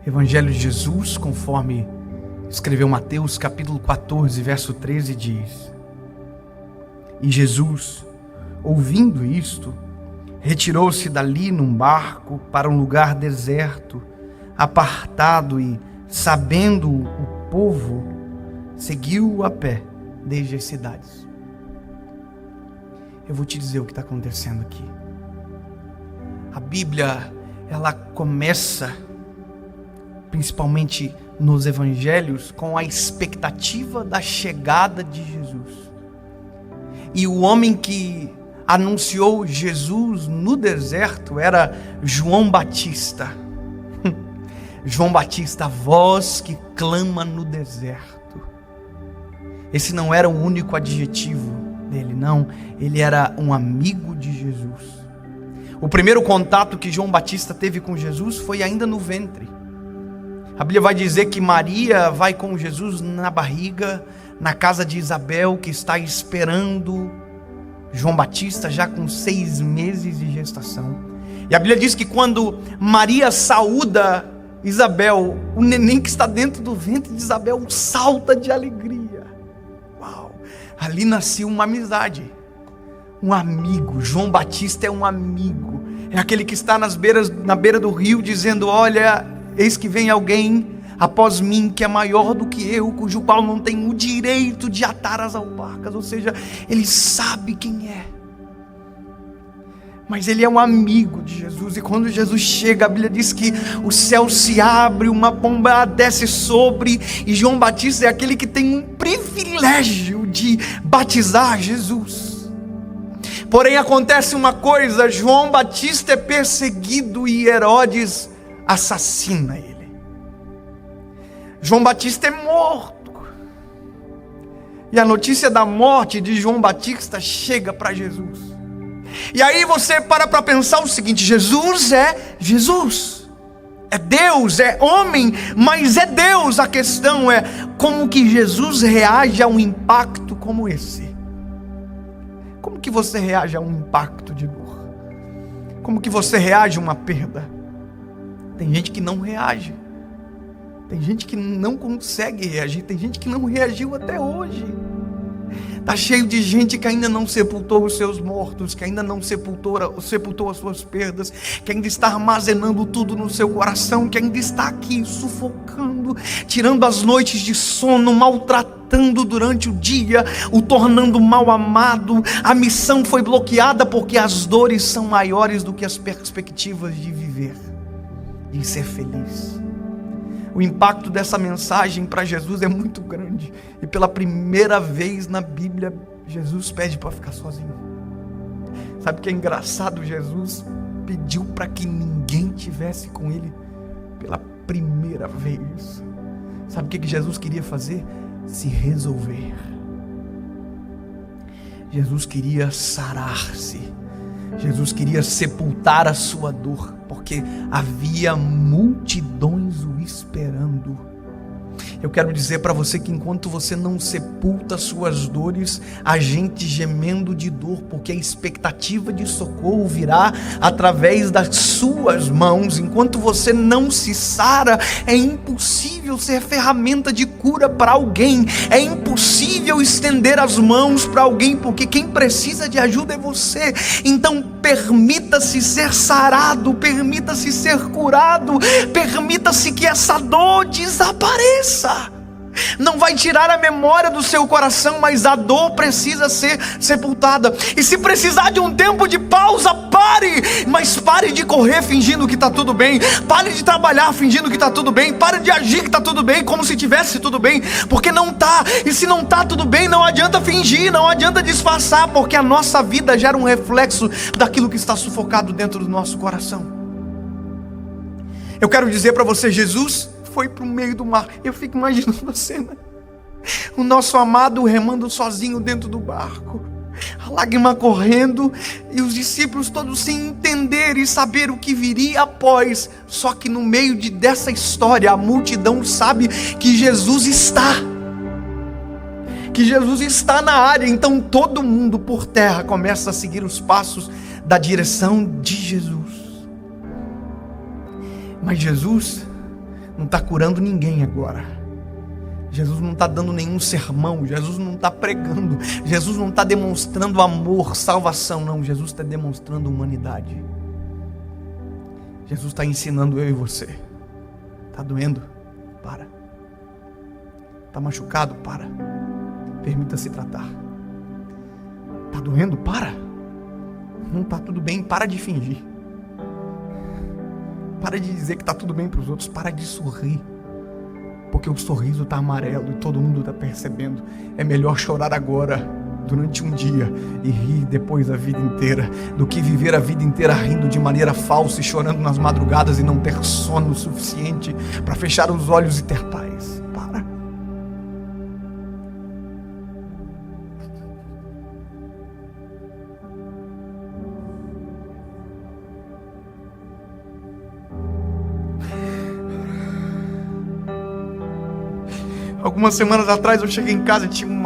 Evangelho de Jesus, conforme escreveu Mateus, capítulo 14, verso 13, diz: E Jesus, ouvindo isto, retirou-se dali num barco para um lugar deserto, apartado, e, sabendo o povo, seguiu a pé desde as cidades. Eu vou te dizer o que está acontecendo aqui. A Bíblia, ela começa, principalmente nos evangelhos, com a expectativa da chegada de Jesus. E o homem que anunciou Jesus no deserto era João Batista. João Batista, a voz que clama no deserto. Esse não era o único adjetivo dele, não. Ele era um amigo de Jesus. O primeiro contato que João Batista teve com Jesus foi ainda no ventre. A Bíblia vai dizer que Maria vai com Jesus na barriga, na casa de Isabel, que está esperando João Batista já com 6 meses de gestação. E a Bíblia diz que quando Maria saúda Isabel, o neném que está dentro do ventre de Isabel salta de alegria. Uau! Ali nasceu uma amizade, um amigo. João Batista é um amigo, é aquele que está na beira do rio dizendo: olha, eis que vem alguém após mim que é maior do que eu, cujo qual não tem o direito de atar as alparcas. Ou seja, ele sabe quem é, mas ele é um amigo de Jesus. E quando Jesus chega, a Bíblia diz que o céu se abre, uma pomba desce sobre, e João Batista é aquele que tem um privilégio de batizar Jesus. Porém acontece uma coisa: João Batista é perseguido e Herodes assassina ele. João Batista é morto. E a notícia da morte de João Batista chega para Jesus. E aí você para pensar o seguinte: Jesus é Jesus, é Deus, é homem, mas é Deus. A questão é como que Jesus reage a um impacto como esse. Como que você reage a um impacto de dor? Como que você reage a uma perda? Tem gente que não reage. Tem gente que não consegue reagir. Tem gente que não reagiu até hoje. Está cheio de gente que ainda não sepultou os seus mortos, que ainda não sepultou as suas perdas, que ainda está armazenando tudo no seu coração, que ainda está aqui sufocando, tirando as noites de sono, maltratando durante o dia, o tornando mal amado. A missão foi bloqueada porque as dores são maiores do que as perspectivas de viver, de ser feliz. O impacto dessa mensagem para Jesus é muito grande. E pela primeira vez na Bíblia, Jesus pede para ficar sozinho. Sabe o que é engraçado? Jesus pediu para que ninguém tivesse com ele pela primeira vez. Sabe o que Jesus queria fazer? Se resolver. Jesus queria sarar-se. Jesus queria sepultar a sua dor, porque havia multidões o esperando. Eu quero dizer para você que enquanto você não sepulta suas dores, há gente gemendo de dor, porque a expectativa de socorro virá através das suas mãos. Enquanto você não se sara, é impossível ser ferramenta de cura para alguém. É impossível estender as mãos para alguém, porque quem precisa de ajuda é você. Então permita-se ser sarado, permita-se ser curado, permita-se que essa dor desapareça. Não vai tirar a memória do seu coração, mas a dor precisa ser sepultada. E se precisar de um tempo de pausa, pare, mas pare de correr fingindo que está tudo bem. Pare de trabalhar fingindo que está tudo bem. Pare de agir que está tudo bem, como se tivesse tudo bem, porque não está. E se não está tudo bem, não adianta fingir, não adianta disfarçar, porque a nossa vida gera um reflexo daquilo que está sufocado dentro do nosso coração. Eu quero dizer para você, Jesus foi para o meio do mar. Eu fico imaginando a cena: o nosso amado remando sozinho dentro do barco, a lágrima correndo, e os discípulos todos sem entender e saber o que viria após. Só que no meio dessa história, a multidão sabe que Jesus está na área. Então todo mundo por terra começa a seguir os passos da direção de Jesus. Mas Jesus não está curando ninguém agora. Jesus não está dando nenhum sermão, Jesus não está pregando, Jesus não está demonstrando amor, salvação, não. Jesus está demonstrando humanidade. Jesus está ensinando eu e você. Está doendo? Para. Está machucado? Para. Permita-se tratar. Está doendo? Para. Não está tudo bem? Para de fingir. Para de dizer que está tudo bem para os outros. Para de sorrir. Porque o sorriso está amarelo e todo mundo está percebendo. É melhor chorar agora, durante um dia, e rir depois a vida inteira, do que viver a vida inteira rindo de maneira falsa e chorando nas madrugadas e não ter sono suficiente para fechar os olhos e ter paz. Para. Algumas semanas atrás eu cheguei em casa e tinha um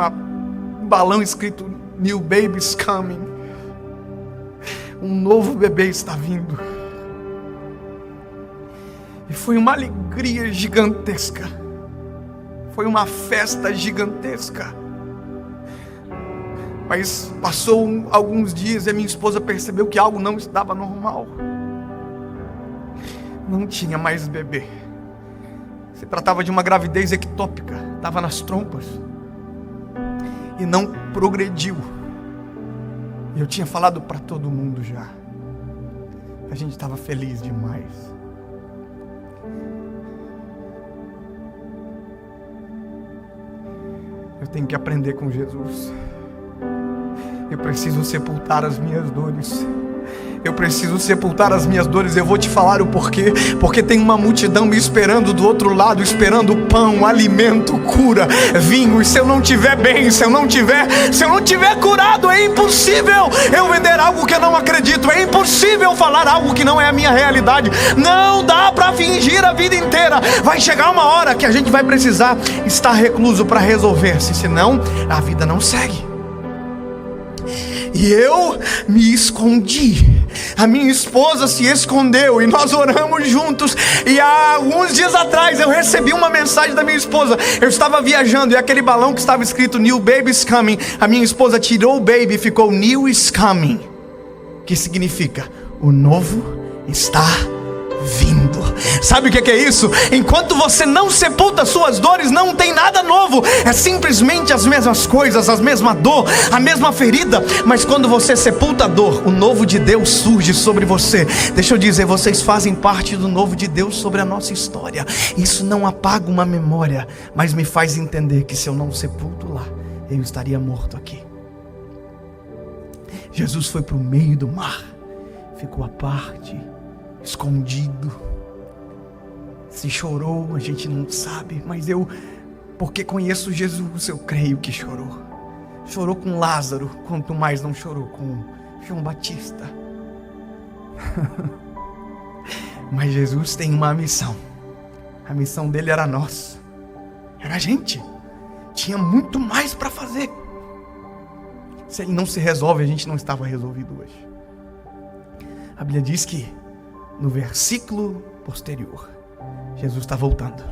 balão escrito New Baby's Coming. Um novo bebê está vindo. E foi uma alegria gigantesca. Foi uma festa gigantesca. Mas passou alguns dias e a minha esposa percebeu que algo não estava normal. Não tinha mais bebê. Se tratava de uma gravidez ectópica, estava nas trompas e não progrediu. Eu tinha falado para todo mundo já. A gente estava feliz demais. Eu tenho que aprender com Jesus. Eu preciso sepultar as minhas dores. Eu preciso sepultar as minhas dores. Eu vou te falar o porquê. Porque tem uma multidão me esperando do outro lado, esperando pão, alimento, cura, vinho. E se eu não tiver bem, se eu não tiver curado, é impossível eu vender algo que eu não acredito. É impossível falar algo que não é a minha realidade. Não dá para fingir a vida inteira. Vai chegar uma hora que a gente vai precisar estar recluso para resolver-se, senão a vida não segue. E eu me escondi. A minha esposa se escondeu e nós oramos juntos. E há alguns dias atrás eu recebi uma mensagem da minha esposa. Eu estava viajando e aquele balão que estava escrito New Baby's Coming, a minha esposa tirou o baby e ficou New is Coming, que significa o novo está vindo. Sabe o que é isso? Enquanto você não sepulta suas dores, não tem nada novo. É simplesmente as mesmas coisas, a mesma dor, a mesma ferida. Mas quando você sepulta a dor, o novo de Deus surge sobre você. Deixa eu dizer, vocês fazem parte do novo de Deus sobre a nossa história. Isso não apaga uma memória, mas me faz entender que se eu não sepulto lá, eu estaria morto aqui. Jesus foi para o meio do mar, ficou à parte, escondido. Se chorou, a gente não sabe, mas porque conheço Jesus, eu creio que chorou. Chorou com Lázaro, quanto mais não chorou com João Batista. Mas Jesus tem uma missão. A missão dele era nós, era a gente. Tinha muito mais para fazer. Se ele não se resolve, a gente não estava resolvido hoje. A Bíblia diz que no versículo posterior, Jesus está voltando.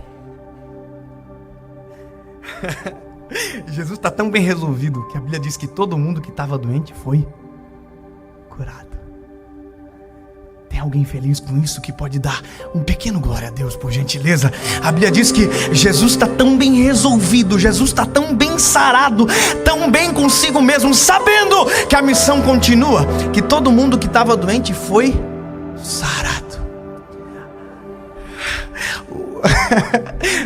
Jesus está tão bem resolvido que a Bíblia diz que todo mundo que estava doente foi curado. Tem alguém feliz com isso que pode dar um pequeno glória a Deus, por gentileza? A Bíblia diz que Jesus está tão bem resolvido, Jesus está tão bem sarado, tão bem consigo mesmo, sabendo que a missão continua, que todo mundo que estava doente foi sarado.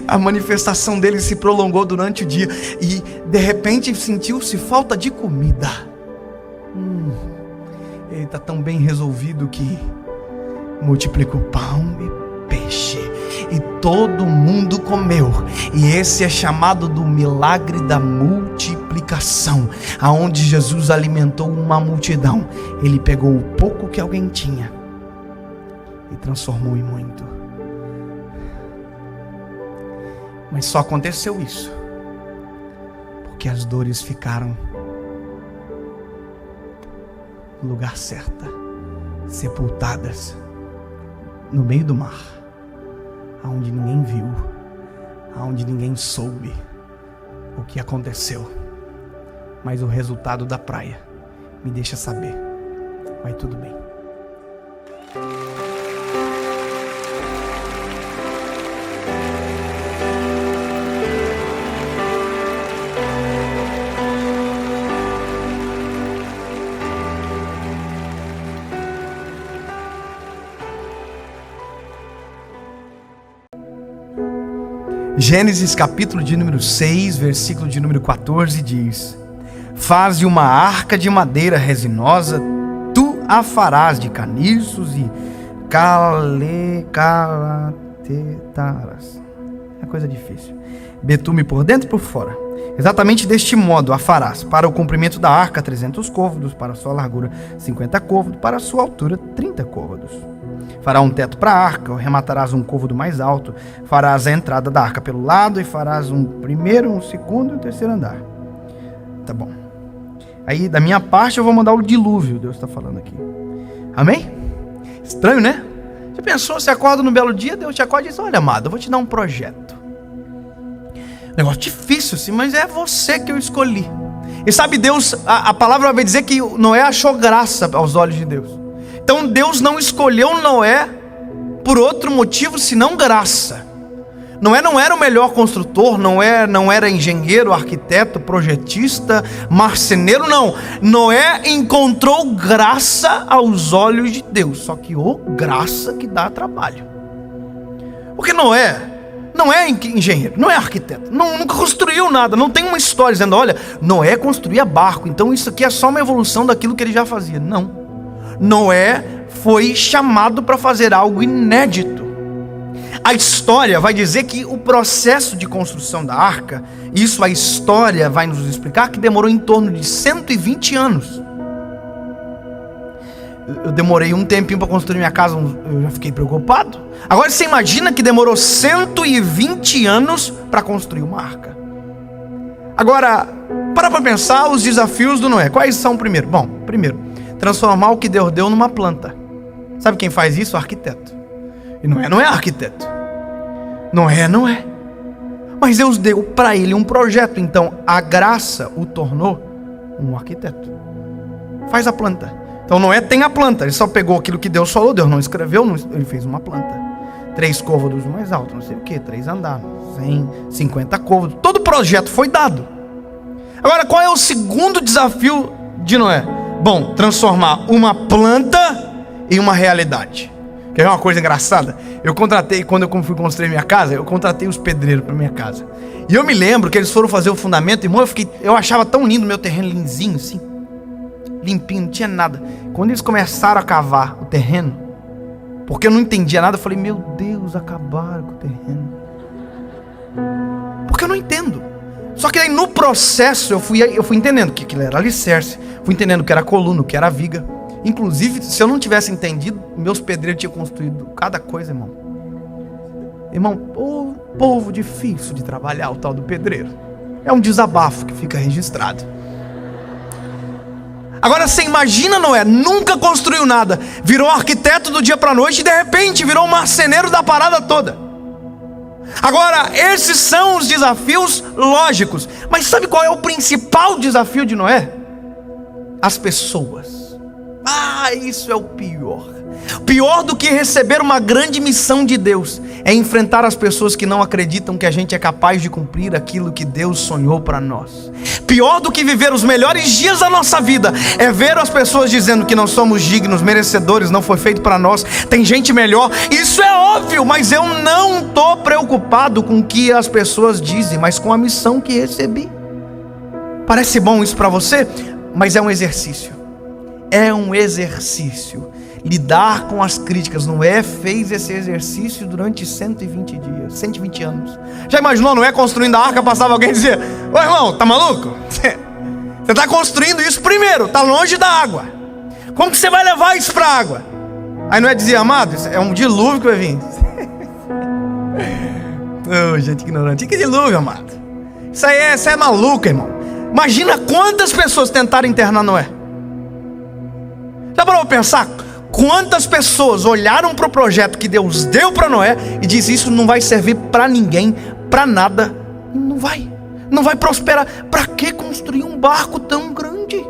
A manifestação dele se prolongou durante o dia e de repente sentiu-se falta de comida. Ele está tão bem resolvido que multiplicou pão e peixe e todo mundo comeu. E esse é chamado do milagre da multiplicação, aonde Jesus alimentou uma multidão. Ele pegou o pouco que alguém tinha e transformou em muito. Mas só aconteceu isso porque as dores ficaram no lugar certo, sepultadas no meio do mar. aonde ninguém viu, aonde ninguém soube o que aconteceu. Mas o resultado da praia me deixa saber, vai tudo bem. Gênesis capítulo de número 6, versículo de número 14 diz: faze uma arca de madeira resinosa, tu a farás de caniços e calatetarás. É coisa difícil. Betume por dentro e por fora. Exatamente deste modo a farás. Para o comprimento da arca, 300 côvados, para a sua largura, 50 côvados, para a sua altura, 30 côvados. Fará um teto para a arca, rematarás um côvado mais alto, farás a entrada da arca pelo lado e farás um primeiro, um segundo e um terceiro andar. Tá bom. Aí, da minha parte, eu vou mandar o dilúvio, Deus está falando aqui. Amém? Estranho, né? Você pensou, você acorda no belo dia, Deus te acorda e diz: olha, amado, eu vou te dar um projeto. Negócio difícil, assim, mas é você que eu escolhi. E sabe, Deus, a palavra vai dizer que Noé achou graça aos olhos de Deus. Então Deus não escolheu Noé por outro motivo senão graça. Noé não era o melhor construtor, não era engenheiro, arquiteto, projetista, marceneiro, não. Noé encontrou graça aos olhos de Deus. Só que graça que dá trabalho. Porque Noé não é engenheiro, não é arquiteto, nunca construiu nada, não tem uma história dizendo: olha, Noé construía barco, então isso aqui é só uma evolução daquilo que ele já fazia. Não. Noé foi chamado para fazer algo inédito. A história vai dizer que o processo de construção da arca, isso a história vai nos explicar, que demorou em torno de 120 anos. Eu demorei um tempinho para construir minha casa, eu já fiquei preocupado. Agora você imagina que demorou 120 anos para construir uma arca. Agora, para pensar os desafios do Noé. Quais são primeiro? Bom, primeiro, transformar o que Deus deu numa planta. Sabe quem faz isso? O arquiteto. E Noé não é arquiteto. Noé não é. Mas Deus deu para ele um projeto. Então a graça o tornou um arquiteto. Faz a planta. Então Noé tem a planta. Ele só pegou aquilo que Deus falou. Deus não escreveu, ele fez uma planta. 3 côvados mais alto, não sei o que, 3 andares, 150 côvados. Todo o projeto foi dado. Agora, qual é o segundo desafio de Noé? Bom, transformar uma planta em uma realidade. Quer ver uma coisa engraçada? Quando eu fui construir minha casa, eu contratei os pedreiros para minha casa. E eu me lembro que eles foram fazer o fundamento, irmão, eu achava tão lindo o meu terreno, lisinho assim, limpinho, não tinha nada. Quando eles começaram a cavar o terreno, porque eu não entendia nada, eu falei: meu Deus, acabaram com o terreno. Porque eu não entendo. Só que aí no processo eu fui entendendo que aquilo era alicerce, fui entendendo que era coluna, que era viga. Inclusive, se eu não tivesse entendido, meus pedreiros tinham construído cada coisa, irmão. Irmão, povo difícil de trabalhar, o tal do pedreiro. É um desabafo que fica registrado. Agora você imagina Noé, nunca construiu nada, virou arquiteto do dia para a noite e de repente virou um marceneiro da parada toda. Agora, esses são os desafios lógicos. Mas sabe qual é o principal desafio de Noé? As pessoas. Isso é o pior. Pior do que receber uma grande missão de Deus é enfrentar as pessoas que não acreditam que a gente é capaz de cumprir aquilo que Deus sonhou para nós. Pior do que viver os melhores dias da nossa vida é ver as pessoas dizendo que não somos dignos, merecedores, não foi feito para nós, tem gente melhor. Isso é óbvio, mas eu não estou preocupado com o que as pessoas dizem, mas com a missão que recebi. Parece bom isso para você, mas é um exercício. É um exercício. Lidar com as críticas. Noé fez esse exercício durante 120 dias, 120 anos. Já imaginou Noé construindo a arca, passava alguém e dizia: ô irmão, tá maluco? Você está construindo isso primeiro, tá longe da água. Como que você vai levar isso para a água? Aí Noé dizia: amado, isso é um dilúvio que vai vir. Gente ignorante. Que dilúvio, amado? Isso é maluco, irmão. Imagina quantas pessoas tentaram internar Noé. Já parou para pensar Quantas pessoas olharam para o projeto que Deus deu para Noé e diz: isso não vai servir para ninguém, para nada, não vai prosperar. Para que construir um barco tão grande?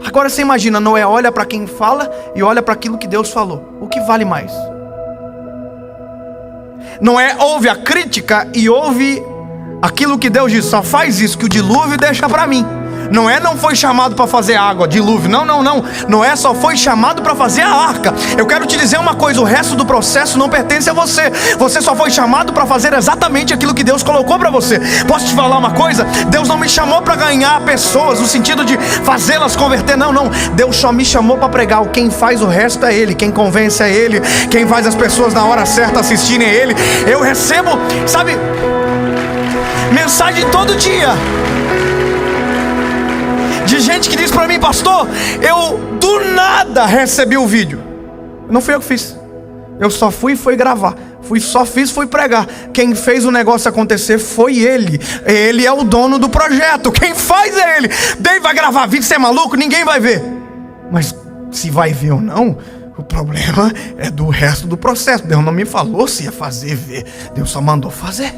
Agora você imagina, Noé olha para quem fala e olha para aquilo que Deus falou. O que vale mais? Noé ouve a crítica e ouve aquilo que Deus diz: só faz isso, que o dilúvio deixa para mim. Noé não foi chamado para fazer água, dilúvio, não. Noé só foi chamado para fazer a arca. Eu quero te dizer uma coisa: o resto do processo não pertence a você. Você só foi chamado para fazer exatamente aquilo que Deus colocou para você. Posso te falar uma coisa? Deus não me chamou para ganhar pessoas, no sentido de fazê-las converter, não. Deus só me chamou para pregar. Quem faz o resto é Ele, quem convence é Ele, quem faz as pessoas na hora certa assistirem é Ele. Eu recebo, sabe, mensagem todo dia de gente que diz para mim: pastor, eu do nada recebi o vídeo. Não fui eu que fiz, eu só fui gravar, fui pregar. Quem fez o negócio acontecer foi ele. Ele é o dono do projeto, quem faz é ele. Daí vai gravar vídeo, você é maluco? Ninguém vai ver. Mas se vai ver ou não, o problema é do resto do processo. Deus não me falou se ia fazer ver, Deus só mandou fazer.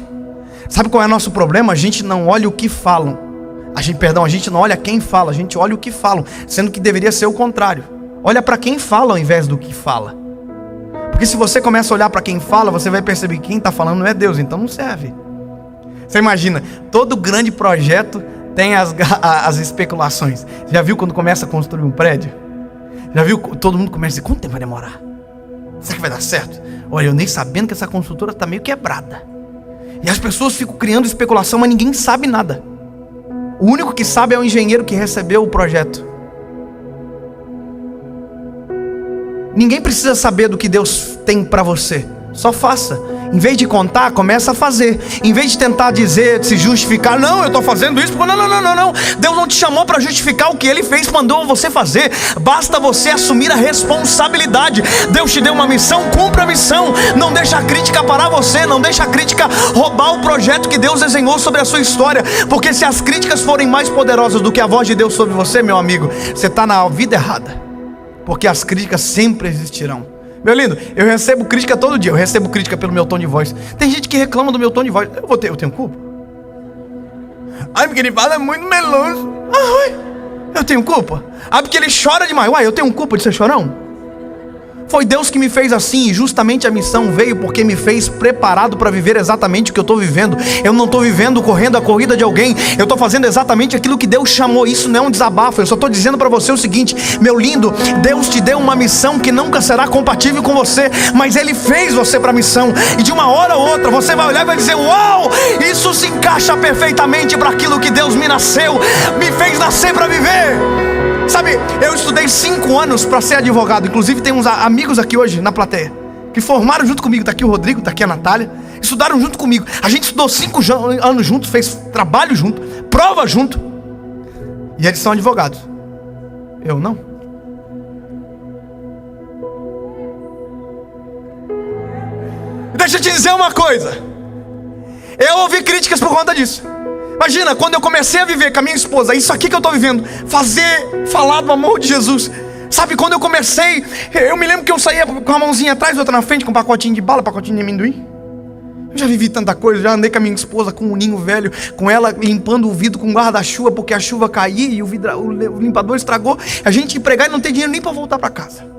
Sabe qual é o nosso problema? A gente não olha o que falam. A gente não olha quem fala, a gente olha o que falam, sendo que deveria ser o contrário. Olha para quem fala ao invés do que fala. Porque se você começa a olhar para quem fala, você vai perceber que quem está falando não é Deus, então não serve. Você imagina, todo grande projeto tem as especulações. Já viu quando começa a construir um prédio? Já viu? Todo mundo começa a dizer: quanto tempo vai demorar? Será que vai dar certo? Olha, eu nem sabendo que essa construtora está meio quebrada. E as pessoas ficam criando especulação, mas ninguém sabe nada. O único que sabe é o engenheiro que recebeu o projeto. Ninguém precisa saber do que Deus tem para você. Só faça. Em vez de contar, começa a fazer. Em vez de tentar dizer, se justificar: não, eu estou fazendo isso porque... Não. Deus não te chamou para justificar o que Ele fez, mandou você fazer. Basta você assumir a responsabilidade. Deus te deu uma missão, cumpra a missão. Não deixa a crítica parar você. Não deixa a crítica roubar o projeto que Deus desenhou sobre a sua história. Porque se as críticas forem mais poderosas do que a voz de Deus sobre você, meu amigo, você está na vida errada. Porque as críticas sempre existirão. Meu lindo, eu recebo crítica todo dia. Eu recebo crítica pelo meu tom de voz. Tem gente que reclama do meu tom de voz. Eu tenho culpa? Ai, porque ele fala muito meloso. Eu tenho culpa? Porque ele chora demais. Eu tenho culpa de ser chorão? Foi Deus que me fez assim, e justamente a missão veio porque me fez preparado para viver exatamente o que eu estou vivendo. Eu não estou vivendo correndo a corrida de alguém, eu estou fazendo exatamente aquilo que Deus chamou. Isso não é um desabafo, eu só estou dizendo para você o seguinte: meu lindo, Deus te deu uma missão que nunca será compatível com você, mas Ele fez você para a missão, e de uma hora ou outra você vai olhar e vai dizer: uau, isso se encaixa perfeitamente para aquilo que Deus me fez nascer para viver. Sabe, eu estudei 5 anos para ser advogado. Inclusive tem uns amigos aqui hoje na plateia que formaram junto comigo. Está aqui o Rodrigo, está aqui a Natália. Estudaram junto comigo. A gente estudou 5 anos juntos, fez trabalho junto, prova junto. E eles são advogados. Eu não. Deixa eu te dizer uma coisa. Eu ouvi críticas por conta disso. Imagina, quando eu comecei a viver com a minha esposa, isso aqui que eu estou vivendo, falar do amor de Jesus. Sabe, quando eu comecei, eu me lembro que eu saía com a mãozinha atrás, outra na frente, com um pacotinho de bala, pacotinho de amendoim. Eu já vivi tanta coisa, já andei com a minha esposa com um ninho velho, com ela limpando o vidro com guarda-chuva, porque a chuva caía e o limpador estragou. A gente ia pregar e não tem dinheiro nem para voltar para casa.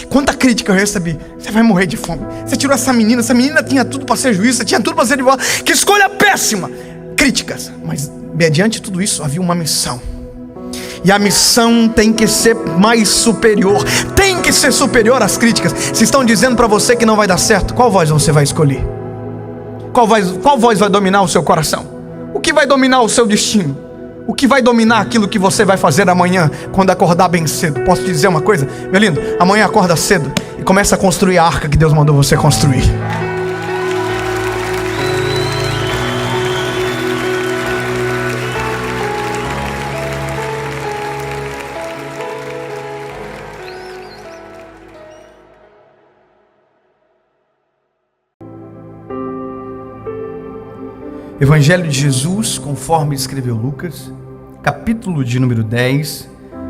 Quanta crítica eu recebi: você vai morrer de fome, você tirou essa menina tinha tudo para ser juiz, você tinha tudo para ser advogado, que escolha péssima. Críticas, mas mediante tudo isso havia uma missão. E a missão tem que ser mais superior, tem que ser superior às críticas. Se estão dizendo para você que não vai dar certo, qual voz você vai escolher? Qual voz vai dominar o seu coração? O que vai dominar o seu destino? O que vai dominar aquilo que você vai fazer amanhã, quando acordar bem cedo? Posso te dizer uma coisa, meu lindo? Amanhã acorda cedo e começa a construir a arca que Deus mandou você construir. Evangelho de Jesus, conforme escreveu Lucas, capítulo de número 10,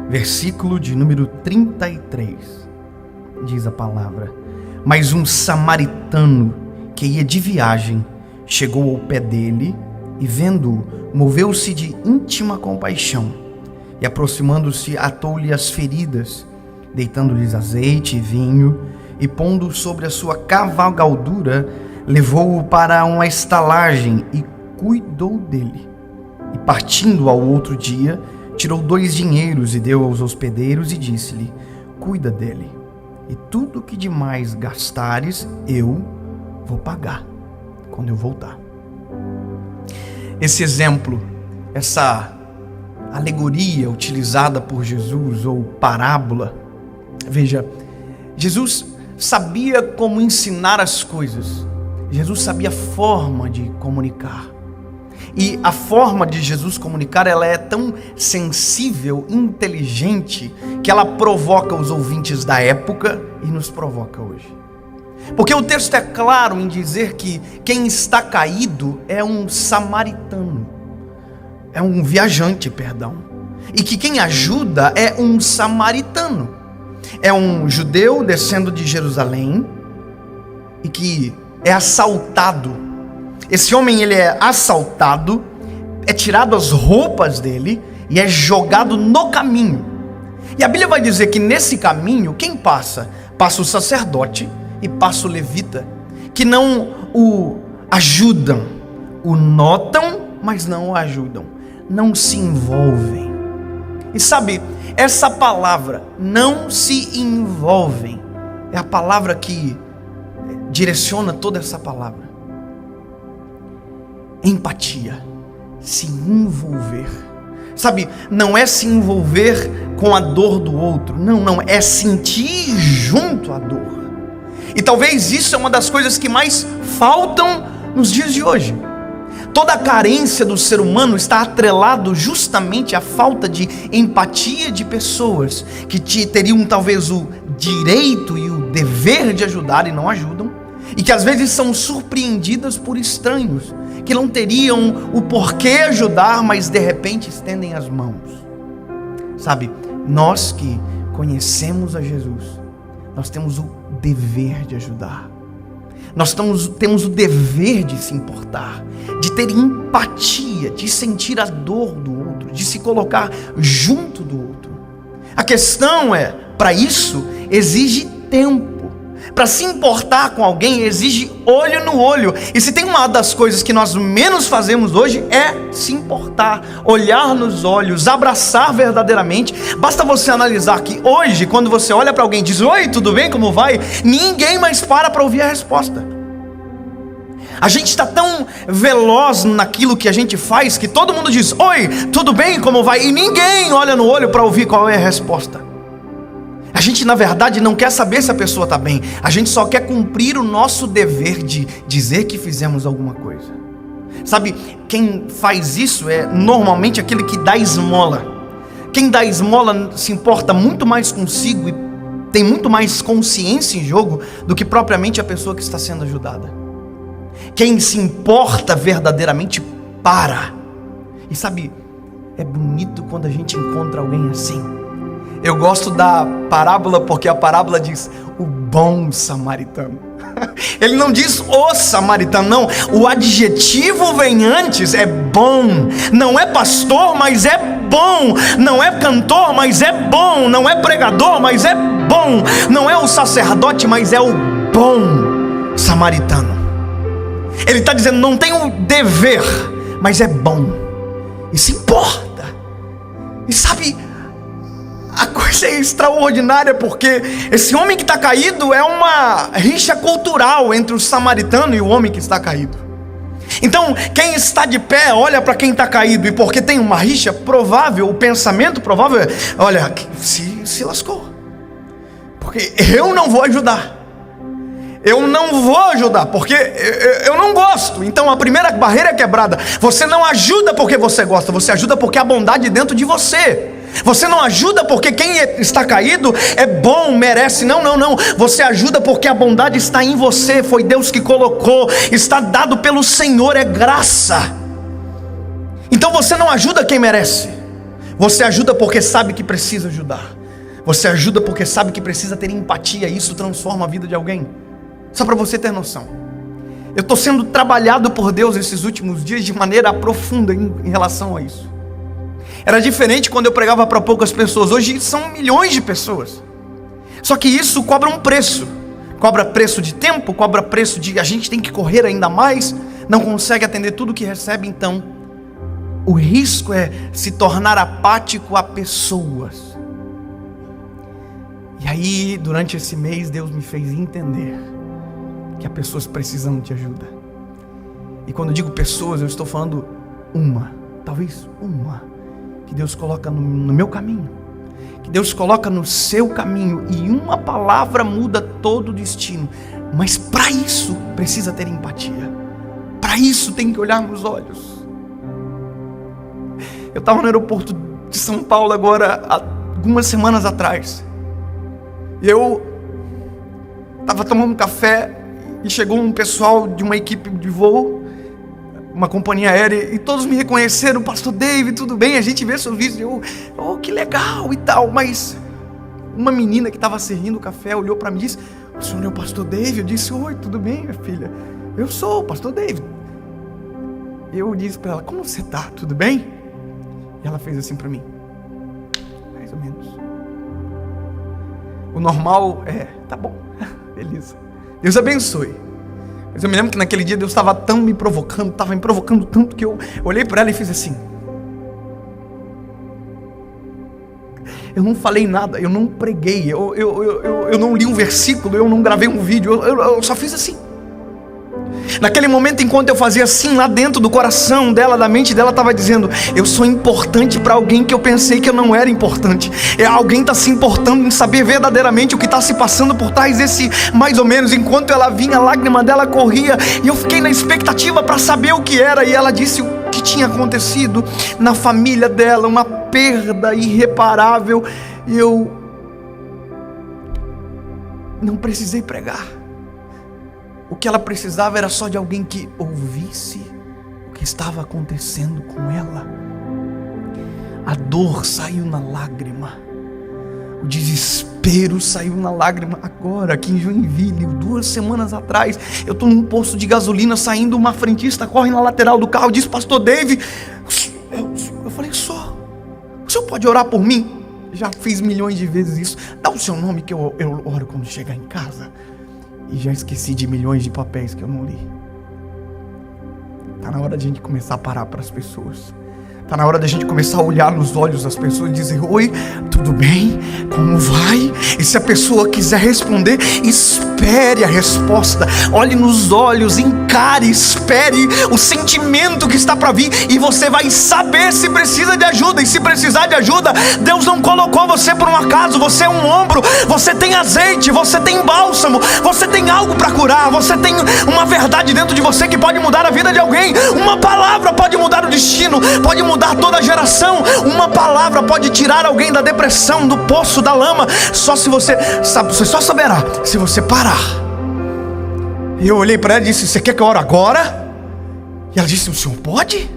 versículo de número 33, diz a palavra: mas um samaritano que ia de viagem chegou ao pé dele e, vendo-o, moveu-se de íntima compaixão e, aproximando-se, atou-lhe as feridas, deitando-lhes azeite e vinho, e pondo sobre a sua cavalgadura, levou-o para uma estalagem e cuidou dele. E, partindo ao outro dia, tirou 2 dinheiros e deu aos hospedeiros e disse-lhe: cuida dele, e tudo que demais gastares eu vou pagar quando eu voltar. Esse exemplo, essa alegoria utilizada por Jesus, ou parábola, veja, Jesus sabia como ensinar as coisas. Jesus sabia a forma de comunicar. E a forma de Jesus comunicar, ela é tão sensível, inteligente, que ela provoca os ouvintes da época e nos provoca hoje. Porque o texto é claro em dizer que quem está caído é um samaritano, é um viajante, perdão. E que quem ajuda é um samaritano, é um judeu descendo de Jerusalém e que é assaltado. Esse homem, ele é assaltado, é tirado as roupas dele e é jogado no caminho. E a Bíblia vai dizer que nesse caminho, quem passa? Passa o sacerdote e passa o levita, que não o ajudam, o notam, mas não o ajudam, não se envolvem. E sabe, essa palavra, não se envolvem, é a palavra que direciona toda essa palavra. Empatia, se envolver. Sabe, não é se envolver com a dor do outro, não, é sentir junto à dor. E talvez isso é uma das coisas que mais faltam nos dias de hoje. Toda a carência do ser humano está atrelado justamente à falta de empatia de pessoas que teriam talvez o direito e o dever de ajudar e não ajudam, e que às vezes são surpreendidas por estranhos que não teriam o porquê ajudar, mas de repente estendem as mãos. Sabe, nós que conhecemos a Jesus, nós temos o dever de ajudar. Nós temos o dever de se importar, de ter empatia, de sentir a dor do outro, de se colocar junto do outro. A questão é, para isso, exige tempo. Para se importar com alguém, exige olho no olho. E se tem uma das coisas que nós menos fazemos hoje, é se importar, olhar nos olhos, abraçar verdadeiramente. Basta você analisar que hoje, quando você olha para alguém e diz: oi, tudo bem, como vai? Ninguém mais para ouvir a resposta. A gente está tão veloz naquilo que a gente faz, que todo mundo diz: oi, tudo bem, como vai? E ninguém olha no olho para ouvir qual é a resposta. A gente, na verdade, não quer saber se a pessoa está bem. A gente só quer cumprir o nosso dever de dizer que fizemos alguma coisa. Sabe, quem faz isso é normalmente aquele que dá esmola. Quem dá esmola se importa muito mais consigo e tem muito mais consciência em jogo do que propriamente a pessoa que está sendo ajudada. Quem se importa verdadeiramente para. E sabe, é bonito quando a gente encontra alguém assim. Eu gosto da parábola porque a parábola diz o bom samaritano. Ele não diz o samaritano, não. O adjetivo vem antes, é bom. Não é pastor, mas é bom. Não é cantor, mas é bom. Não é pregador, mas é bom. Não é o sacerdote, mas é o bom samaritano. Ele está dizendo, não tem um dever, mas é bom. E se importa. E sabe, a coisa é extraordinária, porque esse homem que está caído é uma rixa cultural entre o samaritano e o homem que está caído. Então, quem está de pé olha para quem está caído, e porque tem uma rixa provável, o pensamento provável é: olha, se lascou, porque eu não vou ajudar. Eu não vou ajudar, porque eu não gosto. Então a primeira barreira é quebrada. Você não ajuda porque você gosta, você ajuda porque há bondade dentro de você. Você não ajuda porque quem está caído é bom, merece. Não. Você ajuda porque a bondade está em você. Foi Deus que colocou, está dado pelo Senhor, é graça. Então você não ajuda quem merece, Você ajuda porque sabe que precisa ajudar. Você ajuda porque sabe que precisa ter empatia. Isso transforma a vida de alguém. Só para você ter noção. Eu estou sendo trabalhado por Deus esses últimos dias de maneira profunda em relação a isso. Era diferente quando eu pregava para poucas pessoas. Hoje são milhões de pessoas. Só que isso cobra um preço. Cobra preço de tempo, cobra preço de a gente tem que correr ainda mais. Não consegue atender tudo que recebe, então o risco é se tornar apático a pessoas. E aí, durante esse mês, Deus me fez entender que há pessoas precisando de ajuda. E quando eu digo pessoas, eu estou falando talvez uma, que Deus coloca no meu caminho, que Deus coloca no seu caminho, e uma palavra muda todo o destino. Mas para isso precisa ter empatia. Para isso tem que olhar nos olhos. Eu estava no aeroporto de São Paulo agora, algumas semanas atrás. Eu estava tomando café e chegou um pessoal de uma equipe de voo, uma companhia aérea, e todos me reconheceram. Pastor David, tudo bem? A gente vê seus vídeos. Que legal e tal. Mas uma menina que estava servindo o café olhou para mim e disse: o senhor é o Pastor David? Eu disse: oi, tudo bem, minha filha? Eu sou o Pastor David. Eu disse para ela: como você está? Tudo bem? E ela fez assim para mim: mais ou menos. O normal é: tá bom, beleza, Deus abençoe. Mas eu me lembro que naquele dia Deus estava me provocando tanto, que eu olhei para ela e fiz assim. Eu não falei nada, eu não preguei, eu não li um versículo, eu não gravei um vídeo, eu só fiz assim. Naquele momento, enquanto eu fazia assim, lá dentro do coração dela, da mente dela, estava dizendo: eu sou importante para alguém que eu pensei que eu não era importante. Alguém está se importando em saber verdadeiramente o que está se passando por trás desse mais ou menos. Enquanto ela vinha, a lágrima dela corria, e eu fiquei na expectativa para saber o que era. E ela disse o que tinha acontecido na família dela, uma perda irreparável. E eu não precisei pregar. O que ela precisava era só de alguém que ouvisse o que estava acontecendo com ela. A dor saiu na lágrima, o desespero saiu na lágrima. Agora, aqui em Joinville, 2 semanas atrás, eu estou num posto de gasolina saindo, uma frentista corre na lateral do carro e diz: Pastor David, eu falei: o senhor pode orar por mim? Já fiz milhões de vezes isso. Dá o seu nome que eu oro quando chegar em casa. E já esqueci de milhões de papéis que eu não li. Está na hora de a gente começar a parar para as pessoas. Está na hora de a gente começar a olhar nos olhos das pessoas e dizer: oi, tudo bem? Como vai? E se a pessoa quiser responder, espere a resposta. Olhe nos olhos, encare, espere o sentimento que está para vir, e você vai saber se precisa de ajuda. E se precisar de ajuda, Deus não colocou você por um acaso. Você é um ombro, você tem azeite, você tem bálsamo, você tem algo para curar, você tem uma verdade dentro de você que pode mudar a vida de alguém. Uma palavra pode mudar o destino, pode mudar toda a geração. Uma palavra pode tirar alguém da depressão, do poço, da lama. Só se você só saberá se você parar. E eu olhei para ela e disse: você quer que eu ore agora? E ela disse: o senhor pode?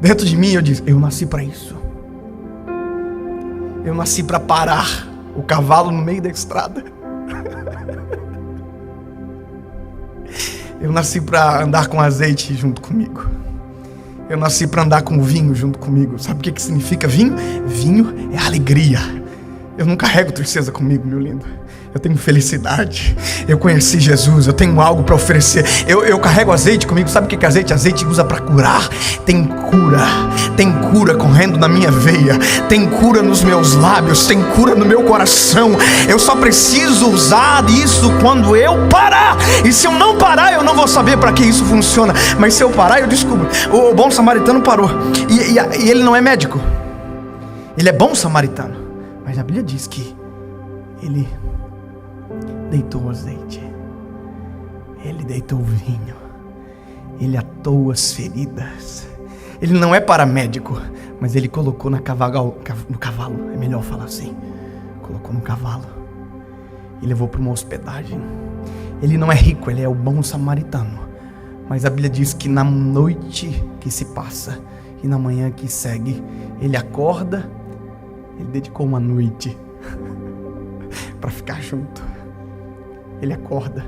Dentro de mim eu disse: eu nasci para isso. Eu nasci para parar o cavalo no meio da estrada. Eu nasci para andar com azeite junto comigo. Eu nasci para andar com vinho junto comigo. Sabe o que significa vinho? Vinho é alegria. Eu não carrego tristeza comigo, meu lindo. Eu tenho felicidade. Eu conheci Jesus. Eu tenho algo para oferecer. Eu carrego azeite comigo. Sabe o que é azeite? Azeite usa para curar. Tem cura. Tem cura correndo na minha veia. Tem cura nos meus lábios. Tem cura no meu coração. Eu só preciso usar isso quando eu parar. E se eu não parar, eu não vou saber para que isso funciona. Mas se eu parar, eu descubro. O bom samaritano parou. E ele não é médico. Ele é bom samaritano. Mas a Bíblia diz que ele deitou o azeite, ele deitou o vinho, ele atou as feridas. Ele não é paramédico, mas ele colocou no cavalo, é melhor falar assim, colocou no cavalo e levou para uma hospedagem. Ele não é rico, ele é o bom samaritano. Mas a Bíblia diz que na noite que se passa, E na manhã que segue, ele acorda, ele dedicou uma noite para ficar junto. Ele acorda.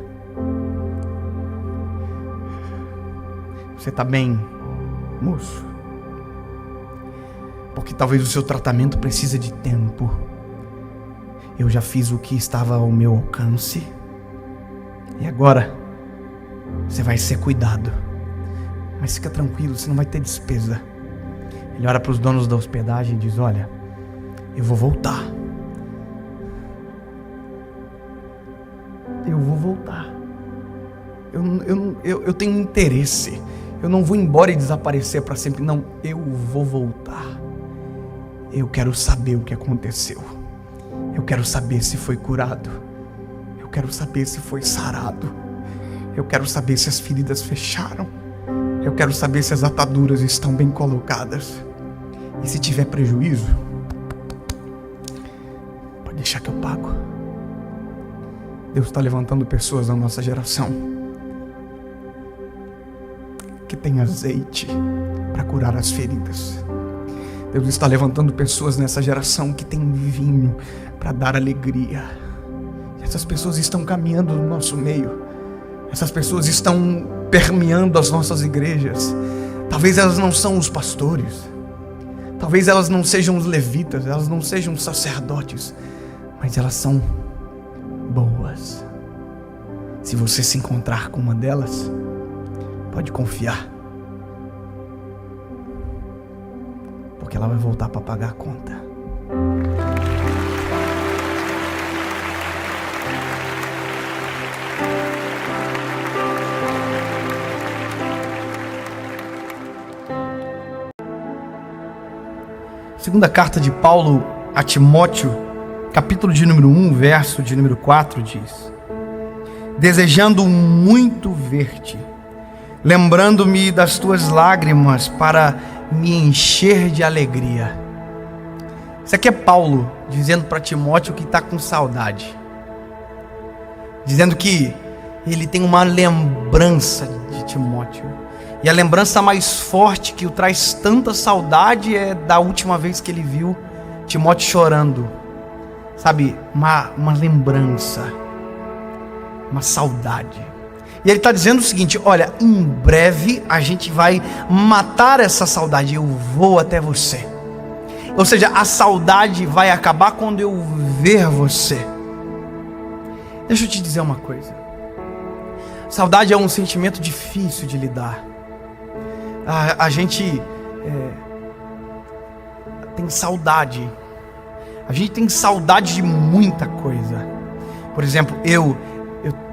Você está bem, moço? Porque talvez o seu tratamento precise de tempo. Eu já fiz o que estava ao meu alcance. E agora você vai ser cuidado. Mas fica tranquilo, você não vai ter despesa. Ele olha para os donos da hospedagem e diz: olha, eu vou voltar. Eu vou voltar. Eu tenho interesse. Eu não vou embora e desaparecer para sempre. Não, eu vou voltar. Eu quero saber o que aconteceu. Eu quero saber se foi curado. Eu quero saber se foi sarado. Eu quero saber se as feridas fecharam. Eu quero saber se as ataduras estão bem colocadas. E se tiver prejuízo, pode deixar que eu pago. Deus está levantando pessoas na nossa geração que tem azeite para curar as feridas. Deus está levantando pessoas nessa geração que tem vinho para dar alegria. E essas pessoas estão caminhando no nosso meio. Essas pessoas estão permeando as nossas igrejas. Talvez elas não são os pastores. Talvez elas não sejam os levitas. Elas não sejam os sacerdotes. Mas elas são boas. Se você se encontrar com uma delas, pode confiar. Porque ela vai voltar para pagar a conta. Segunda carta de Paulo a Timóteo, capítulo de número 1, verso de número 4, diz: desejando muito ver-te, lembrando-me das tuas lágrimas para me encher de alegria. Isso aqui é Paulo dizendo para Timóteo que está com saudade, dizendo que ele tem uma lembrança de Timóteo. E a lembrança mais forte que o traz tanta saudade é da última vez que ele viu Timóteo chorando. Sabe, uma lembrança, uma saudade. E ele está dizendo o seguinte: olha, em breve a gente vai matar essa saudade. Eu vou até você. Ou seja, a saudade vai acabar quando eu ver você. Deixa eu te dizer uma coisa. Saudade é um sentimento difícil de lidar. A gente tem saudade. A gente tem saudade de muita coisa. Por exemplo,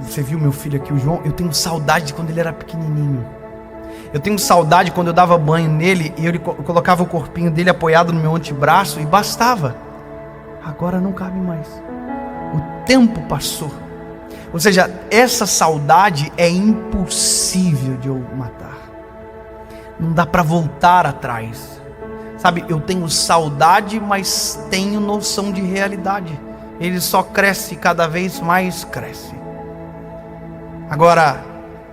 você viu meu filho aqui, o João? Eu tenho saudade de quando ele era pequenininho. Eu tenho saudade quando eu dava banho nele e eu colocava o corpinho dele apoiado no meu antebraço e bastava. Agora não cabe mais. O tempo passou. Ou seja, essa saudade é impossível de eu matar. Não dá para voltar atrás. Sabe, eu tenho saudade, mas tenho noção de realidade. Ele só cresce, cada vez mais cresce. Agora,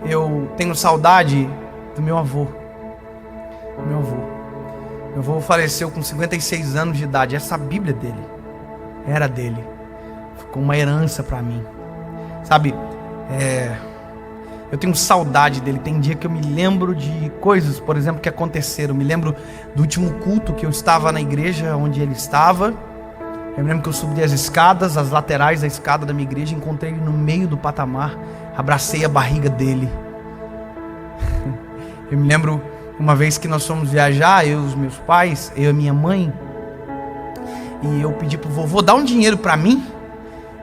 eu tenho saudade do meu avô. Meu avô faleceu com 56 anos de idade. Essa Bíblia dele era dele. Ficou uma herança para mim. Sabe, eu tenho saudade dele. Tem dia que eu me lembro de coisas, por exemplo, que aconteceram. Eu me lembro do último culto que eu estava na igreja onde ele estava. Eu me lembro que eu subi as escadas, as laterais da escada da minha igreja, encontrei ele no meio do patamar, abracei a barriga dele. Eu me lembro uma vez que nós fomos viajar, eu e os meus pais, eu e minha mãe, e eu pedi pro vovô: dá um dinheiro para mim.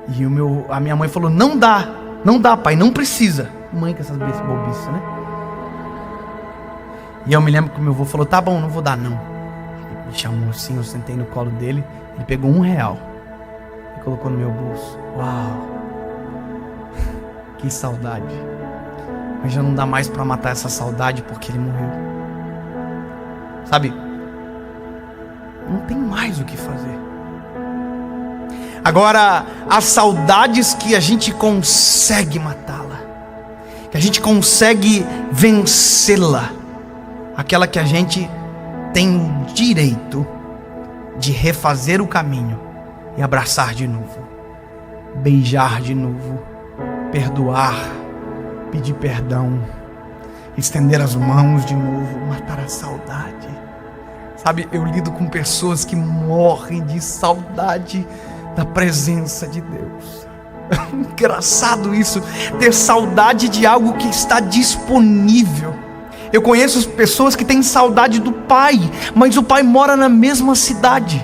E a minha mãe falou: não dá pai, não precisa. Mãe com essas bobices, né? E eu me lembro que o meu avô falou: tá bom, não vou dar não. Ele me chamou assim, eu sentei no colo dele, ele pegou R$1 e colocou no meu bolso. Uau, que saudade. Mas já não dá mais para matar essa saudade porque ele morreu. Sabe, não tem mais o que fazer. Agora, as saudades que a gente consegue matá-la, que a gente consegue vencê-la, aquela que a gente tem o direito de refazer o caminho e abraçar de novo, beijar de novo, perdoar, pedir perdão, estender as mãos de novo, matar a saudade. Sabe, eu lido com pessoas que morrem de saudade da presença de Deus. Engraçado isso, ter saudade de algo que está disponível. Eu conheço pessoas que têm saudade do pai, mas o pai mora na mesma cidade.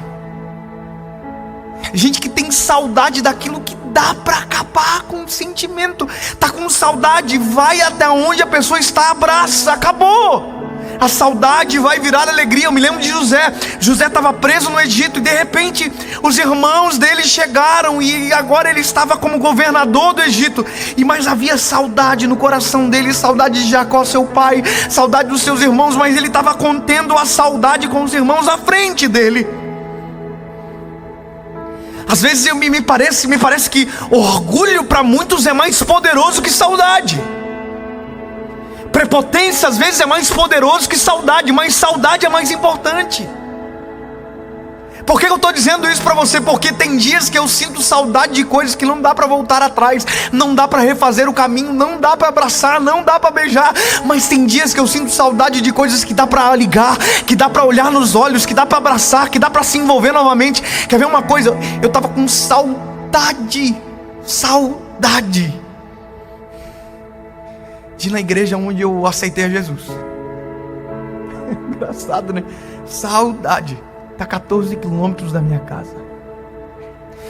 Gente que tem saudade daquilo que dá para acabar com o sentimento. Tá com saudade, vai até onde a pessoa está, abraça, acabou. A saudade vai virar alegria. Eu me lembro de José. José estava preso no Egito e de repente os irmãos dele chegaram e agora ele estava como governador do Egito. Mas havia saudade no coração dele, saudade de Jacó, seu pai, saudade dos seus irmãos, mas ele estava contendo a saudade com os irmãos à frente dele. Às vezes me parece que orgulho para muitos é mais poderoso que saudade. Prepotência às vezes é mais poderoso que saudade, mas saudade é mais importante. Por que eu estou dizendo isso para você? Porque tem dias que eu sinto saudade de coisas que não dá para voltar atrás, não dá para refazer o caminho, não dá para abraçar, não dá para beijar. Mas tem dias que eu sinto saudade de coisas que dá para ligar, que dá para olhar nos olhos, que dá para abraçar, que dá para se envolver novamente. Quer ver uma coisa? Eu estava com saudade de ir na igreja onde eu aceitei a Jesus. Engraçado, né? Saudade. Está a 14 quilômetros da minha casa.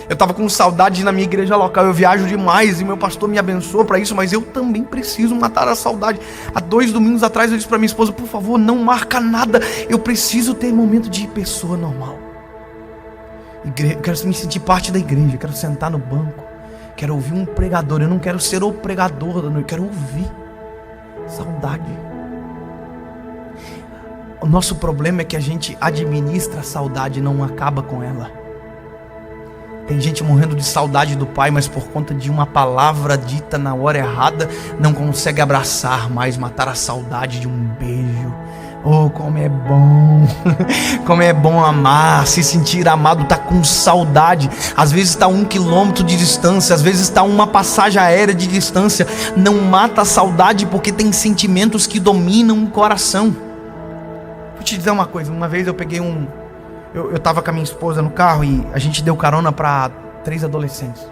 Eu estava com saudade de ir na minha igreja local. Eu viajo demais e meu pastor me abençoou para isso, mas eu também preciso matar a saudade. Há 2 domingos atrás eu disse para minha esposa: por favor, não marca nada. Eu preciso ter momento de pessoa normal. Eu quero me sentir parte da igreja. Eu quero sentar no banco. Quero ouvir um pregador. Eu não quero ser o pregador da noite. Eu quero ouvir. Saudade. O nosso problema é que a gente administra a saudade e não acaba com ela. Tem gente morrendo de saudade do pai, mas por conta de uma palavra dita na hora errada, não consegue abraçar mais, matar a saudade de um beijo. Oh, como é bom, como é bom amar, se sentir amado, tá com saudade. Às vezes está 1 quilômetro de distância, às vezes está uma passagem aérea de distância. Não mata a saudade porque tem sentimentos que dominam o coração. Vou te dizer uma coisa, uma vez eu peguei eu tava com a minha esposa no carro e a gente deu carona para 3 adolescentes.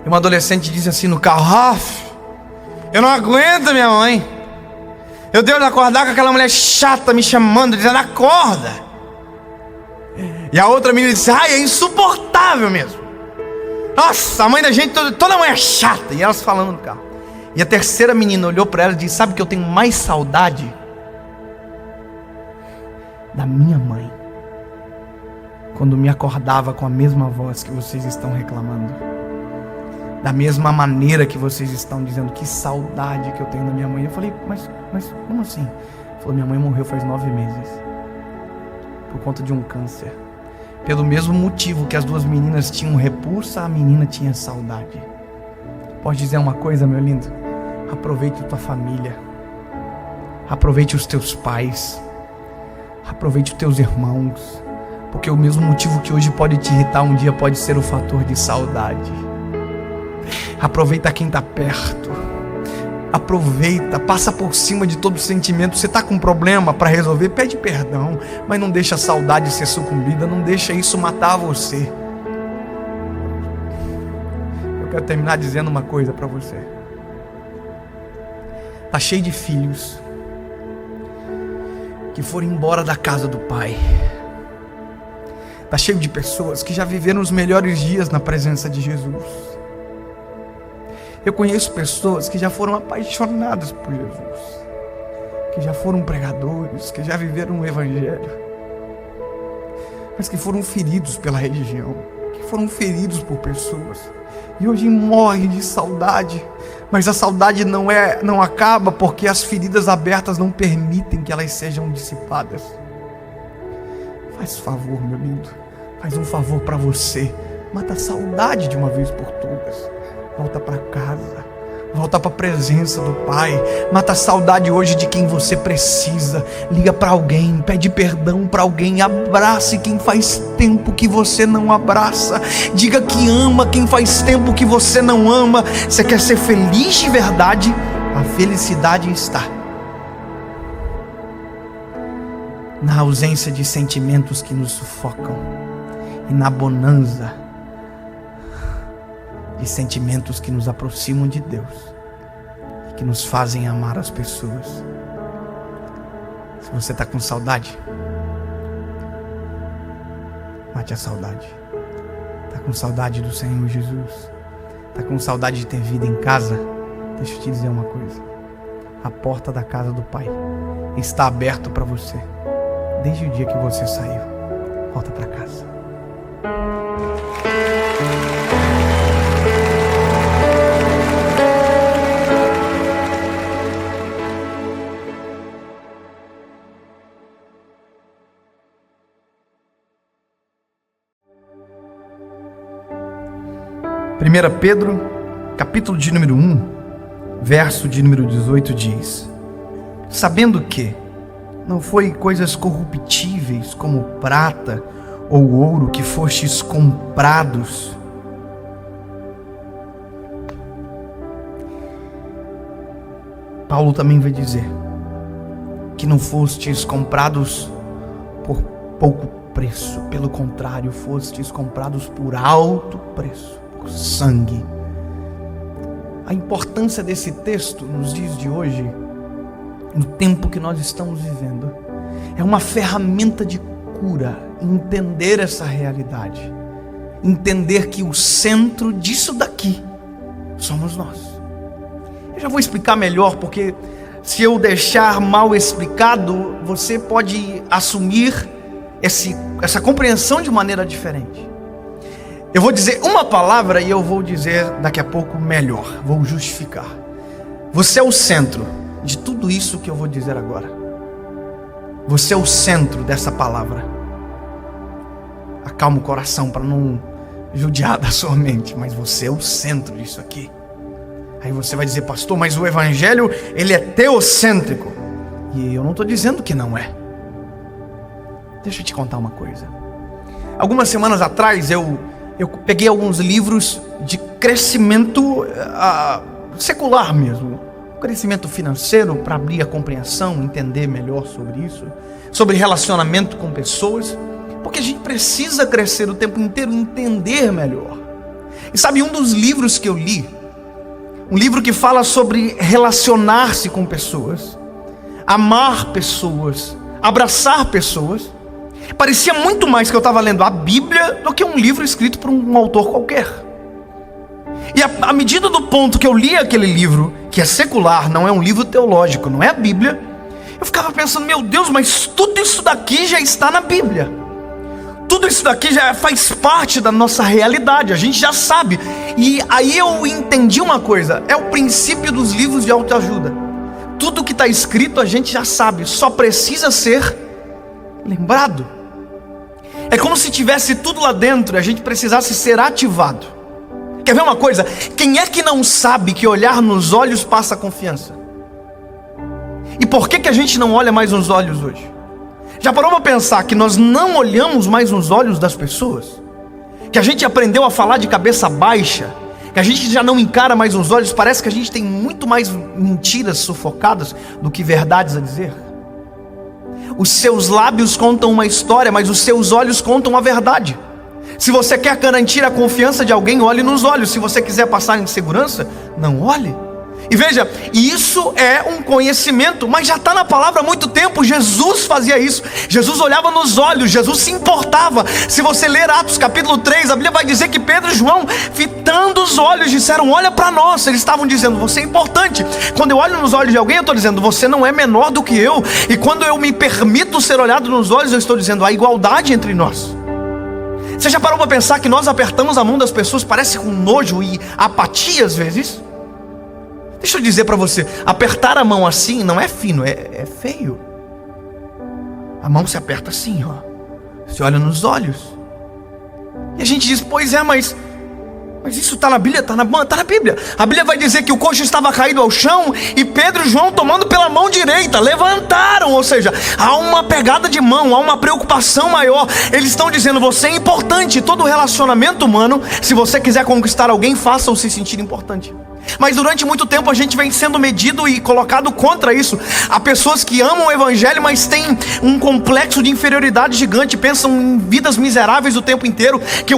E uma adolescente disse assim no carro: Raf, eu não aguento minha mãe. Eu devo acordar com aquela mulher chata me chamando, dizendo acorda. E a outra menina disse: ai, é insuportável mesmo. Nossa, a mãe da gente, toda mãe é chata. E elas falando no carro. E a terceira menina olhou para ela e disse: sabe que eu tenho mais saudade da minha mãe, quando me acordava com a mesma voz que vocês estão reclamando, da mesma maneira que vocês estão dizendo. Que saudade que eu tenho da minha mãe. Eu falei: mas como assim? Ela falou: minha mãe morreu faz 9 meses por conta de um câncer. Pelo mesmo motivo que as 2 meninas tinham repulsa, a menina tinha saudade. Pode dizer uma coisa, meu lindo? Aproveite a tua família, aproveite os teus pais, aproveite os teus irmãos, porque o mesmo motivo que hoje pode te irritar, um dia pode ser o fator de saudade. Aproveita quem está perto, aproveita, passa por cima de todo sentimento. Você está com um problema para resolver, pede perdão, mas não deixa a saudade ser sucumbida, não deixa isso matar você. Eu quero terminar dizendo uma coisa para você. Está cheio de filhos que foram embora da casa do pai. Está cheio de pessoas que já viveram os melhores dias na presença de Jesus. Eu conheço pessoas que já foram apaixonadas por Jesus, que já foram pregadores, que já viveram o evangelho, mas que foram feridos pela religião, que foram feridos por pessoas, e hoje morrem de saudade. Mas a saudade não acaba porque as feridas abertas não permitem que elas sejam dissipadas. Faz favor, meu lindo, faz um favor para você, mata a saudade de uma vez por todas. Volta para casa, Volta para a presença do Pai. Mata a saudade hoje de quem você precisa. Liga para alguém, pede perdão para alguém. Abrace quem faz tempo que você não abraça. Diga que ama quem faz tempo que você não ama. Você quer ser feliz de verdade? A felicidade está na ausência de sentimentos que nos sufocam e na bonança de sentimentos que nos aproximam de Deus e que nos fazem amar as pessoas. Se você está com saudade, mate a saudade. Está com saudade do Senhor Jesus? Está com saudade de ter vida em casa? Deixa eu te dizer uma coisa: a porta da casa do Pai está aberta para você desde o dia que você saiu. Volta para casa. Primeira Pedro, capítulo de número 1, verso de número 18 diz: sabendo que não foi coisas corruptíveis como prata ou ouro que fostes comprados Paulo também vai dizer que não fostes comprados por pouco preço, pelo contrário, fostes comprados por alto preço, por sangue. A importância desse texto nos dias de hoje, no tempo que nós estamos vivendo, é uma ferramenta de cura. Entender essa realidade, entender que o centro disso daqui somos nós. Eu já vou explicar melhor, porque se eu deixar mal explicado, você pode assumir essa compreensão de maneira diferente. Eu vou dizer uma palavra e eu vou dizer daqui a pouco melhor, vou justificar. Você é o centro de tudo isso que eu vou dizer agora. Você é o centro dessa palavra. Acalma o coração para não judiar da sua mente, mas você é o centro disso aqui. Aí você vai dizer: pastor, mas o evangelho, ele é teocêntrico. E eu não estou dizendo que não é. Deixa eu te contar uma coisa. Algumas semanas atrás eu peguei alguns livros de crescimento secular mesmo, crescimento financeiro, para abrir a compreensão, entender melhor sobre isso, sobre relacionamento com pessoas, porque a gente precisa crescer o tempo inteiro, entender melhor. E sabe, um dos livros que eu li, um livro que fala sobre relacionar-se com pessoas, amar pessoas, abraçar pessoas, parecia muito mais que eu estava lendo a Bíblia do que um livro escrito por um autor qualquer. E à medida do ponto que eu li aquele livro, que é secular, não é um livro teológico, não é a Bíblia, eu ficava pensando: meu Deus, mas tudo isso daqui já está na Bíblia. Tudo isso daqui já faz parte da nossa realidade, a gente já sabe. E aí eu entendi uma coisa: é o princípio dos livros de autoajuda. Tudo que está escrito a gente já sabe, só precisa ser lembrado. É como se tivesse tudo lá dentro e a gente precisasse ser ativado. Quer ver uma coisa? Quem é que não sabe que olhar nos olhos passa confiança? E por que a gente não olha mais nos olhos hoje? Já parou para pensar que nós não olhamos mais nos olhos das pessoas? Que a gente aprendeu a falar de cabeça baixa? Que a gente já não encara mais nos olhos? Parece que a gente tem muito mais mentiras sufocadas do que verdades a dizer. Os seus lábios contam uma história, mas os seus olhos contam a verdade. Se você quer garantir a confiança de alguém, olhe nos olhos. Se você quiser passar em segurança, não olhe. E veja, isso é um conhecimento, mas já está na palavra há muito tempo. Jesus fazia isso. Jesus olhava nos olhos, Jesus se importava. Se você ler Atos capítulo 3, a Bíblia vai dizer que Pedro e João, fitando os olhos, disseram: olha para nós. Eles estavam dizendo: você é importante. Quando eu olho nos olhos de alguém, eu estou dizendo: você não é menor do que eu. E quando eu me permito ser olhado nos olhos, eu estou dizendo: há igualdade entre nós. Você já parou para pensar que nós apertamos a mão das pessoas, parece com nojo e apatia às vezes? Deixa eu dizer para você, apertar a mão assim não é fino, é feio. A mão se aperta assim, ó. Você olha nos olhos. E a gente diz: pois é, mas Mas isso está na Bíblia? Está na Bíblia. A Bíblia vai dizer que o coxo estava caído ao chão e Pedro e João, tomando pela mão direita, levantaram. Ou seja, há uma pegada de mão, há uma preocupação maior. Eles estão dizendo: você é importante. Todo relacionamento humano, se você quiser conquistar alguém, faça-o se sentir importante. Mas durante muito tempo a gente vem sendo medido e colocado contra isso. Há pessoas que amam o evangelho, mas têm um complexo de inferioridade gigante, pensam em vidas miseráveis o tempo inteiro, que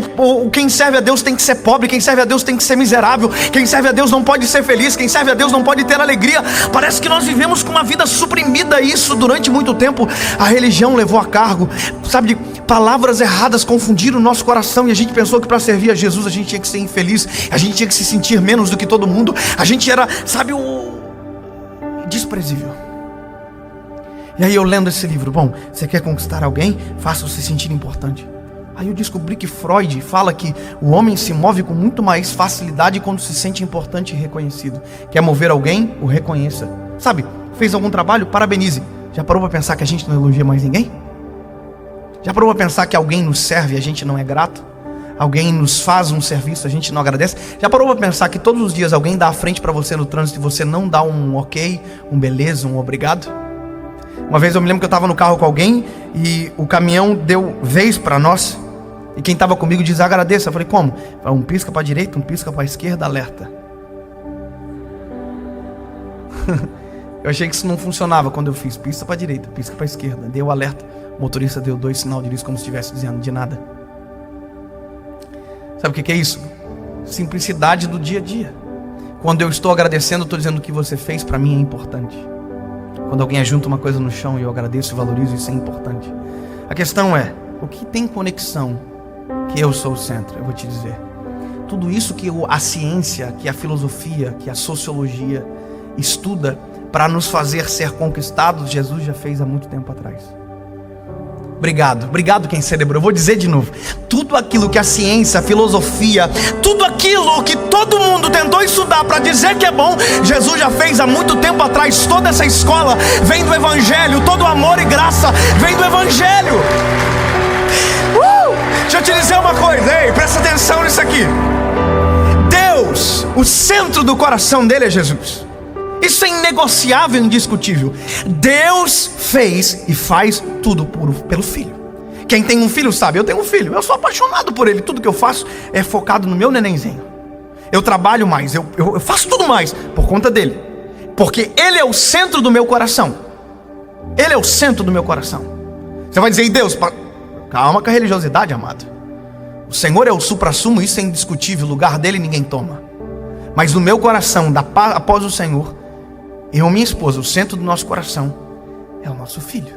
quem serve a Deus tem que ser pobre, quem serve a Deus tem que ser miserável, quem serve a Deus não pode ser feliz, quem serve a Deus não pode ter alegria. Parece que nós vivemos com uma vida suprimida. Isso durante muito tempo a religião levou a cargo, sabe, palavras erradas confundiram o nosso coração, e a gente pensou que para servir a Jesus a gente tinha que ser infeliz, a gente tinha que se sentir menos do que todo mundo. A gente era, sabe, o desprezível. E aí eu lendo esse livro, bom, você quer conquistar alguém? Faça-o se sentir importante. Aí eu descobri que Freud fala que o homem se move com muito mais facilidade quando se sente importante e reconhecido. Quer mover alguém? O reconheça. Sabe, fez algum trabalho? Parabenize. Já parou para pensar que a gente não elogia mais ninguém? Já parou para pensar que alguém nos serve e a gente não é grato? Alguém nos faz um serviço, a gente não agradece? Já parou para pensar que todos os dias alguém dá a frente para você no trânsito e você não dá um ok, um beleza, um obrigado? Uma vez eu me lembro que eu estava no carro com alguém e o caminhão deu vez para nós, e quem estava comigo diz: agradeça. Eu falei: como? Um pisca para a direita, um pisca para a esquerda, alerta. Eu achei que isso não funcionava quando eu fiz pisca para a direita, pisca para a esquerda, deu alerta. O motorista deu 2 sinal de luz como se estivesse dizendo de nada. Sabe o que é isso? Simplicidade do dia a dia. Quando eu estou agradecendo, eu estou dizendo: o que você fez para mim é importante. Quando alguém ajunta uma coisa no chão e eu agradeço e valorizo, isso é importante. A questão é: o que tem conexão que eu sou o centro? Eu vou te dizer. Tudo isso que a ciência, que a filosofia, que a sociologia estuda para nos fazer ser conquistados, Jesus já fez há muito tempo atrás. Obrigado quem celebrou. Eu vou dizer de novo: tudo aquilo que a ciência, a filosofia, tudo aquilo que todo mundo tentou estudar para dizer que é bom, Jesus já fez há muito tempo atrás. Toda essa escola vem do Evangelho, todo amor e graça vem do Evangelho. Deixa eu te dizer uma coisa, ei, presta atenção nisso aqui. Deus, o centro do coração dele é Jesus. Isso é inegociável, indiscutível. Deus fez e faz tudo pelo Filho. Quem tem um filho sabe, eu tenho um filho, eu sou apaixonado por ele. Tudo que eu faço é focado no meu nenenzinho. Eu trabalho mais, eu faço tudo mais por conta dele, porque ele é o centro do meu coração. Ele é o centro do meu coração. Você vai dizer: e Deus? Calma com a religiosidade, amado. O Senhor é o supra-sumo, isso é indiscutível. O lugar dele ninguém toma. Mas no meu coração, após o Senhor, eu e minha esposa, o centro do nosso coração é o nosso filho,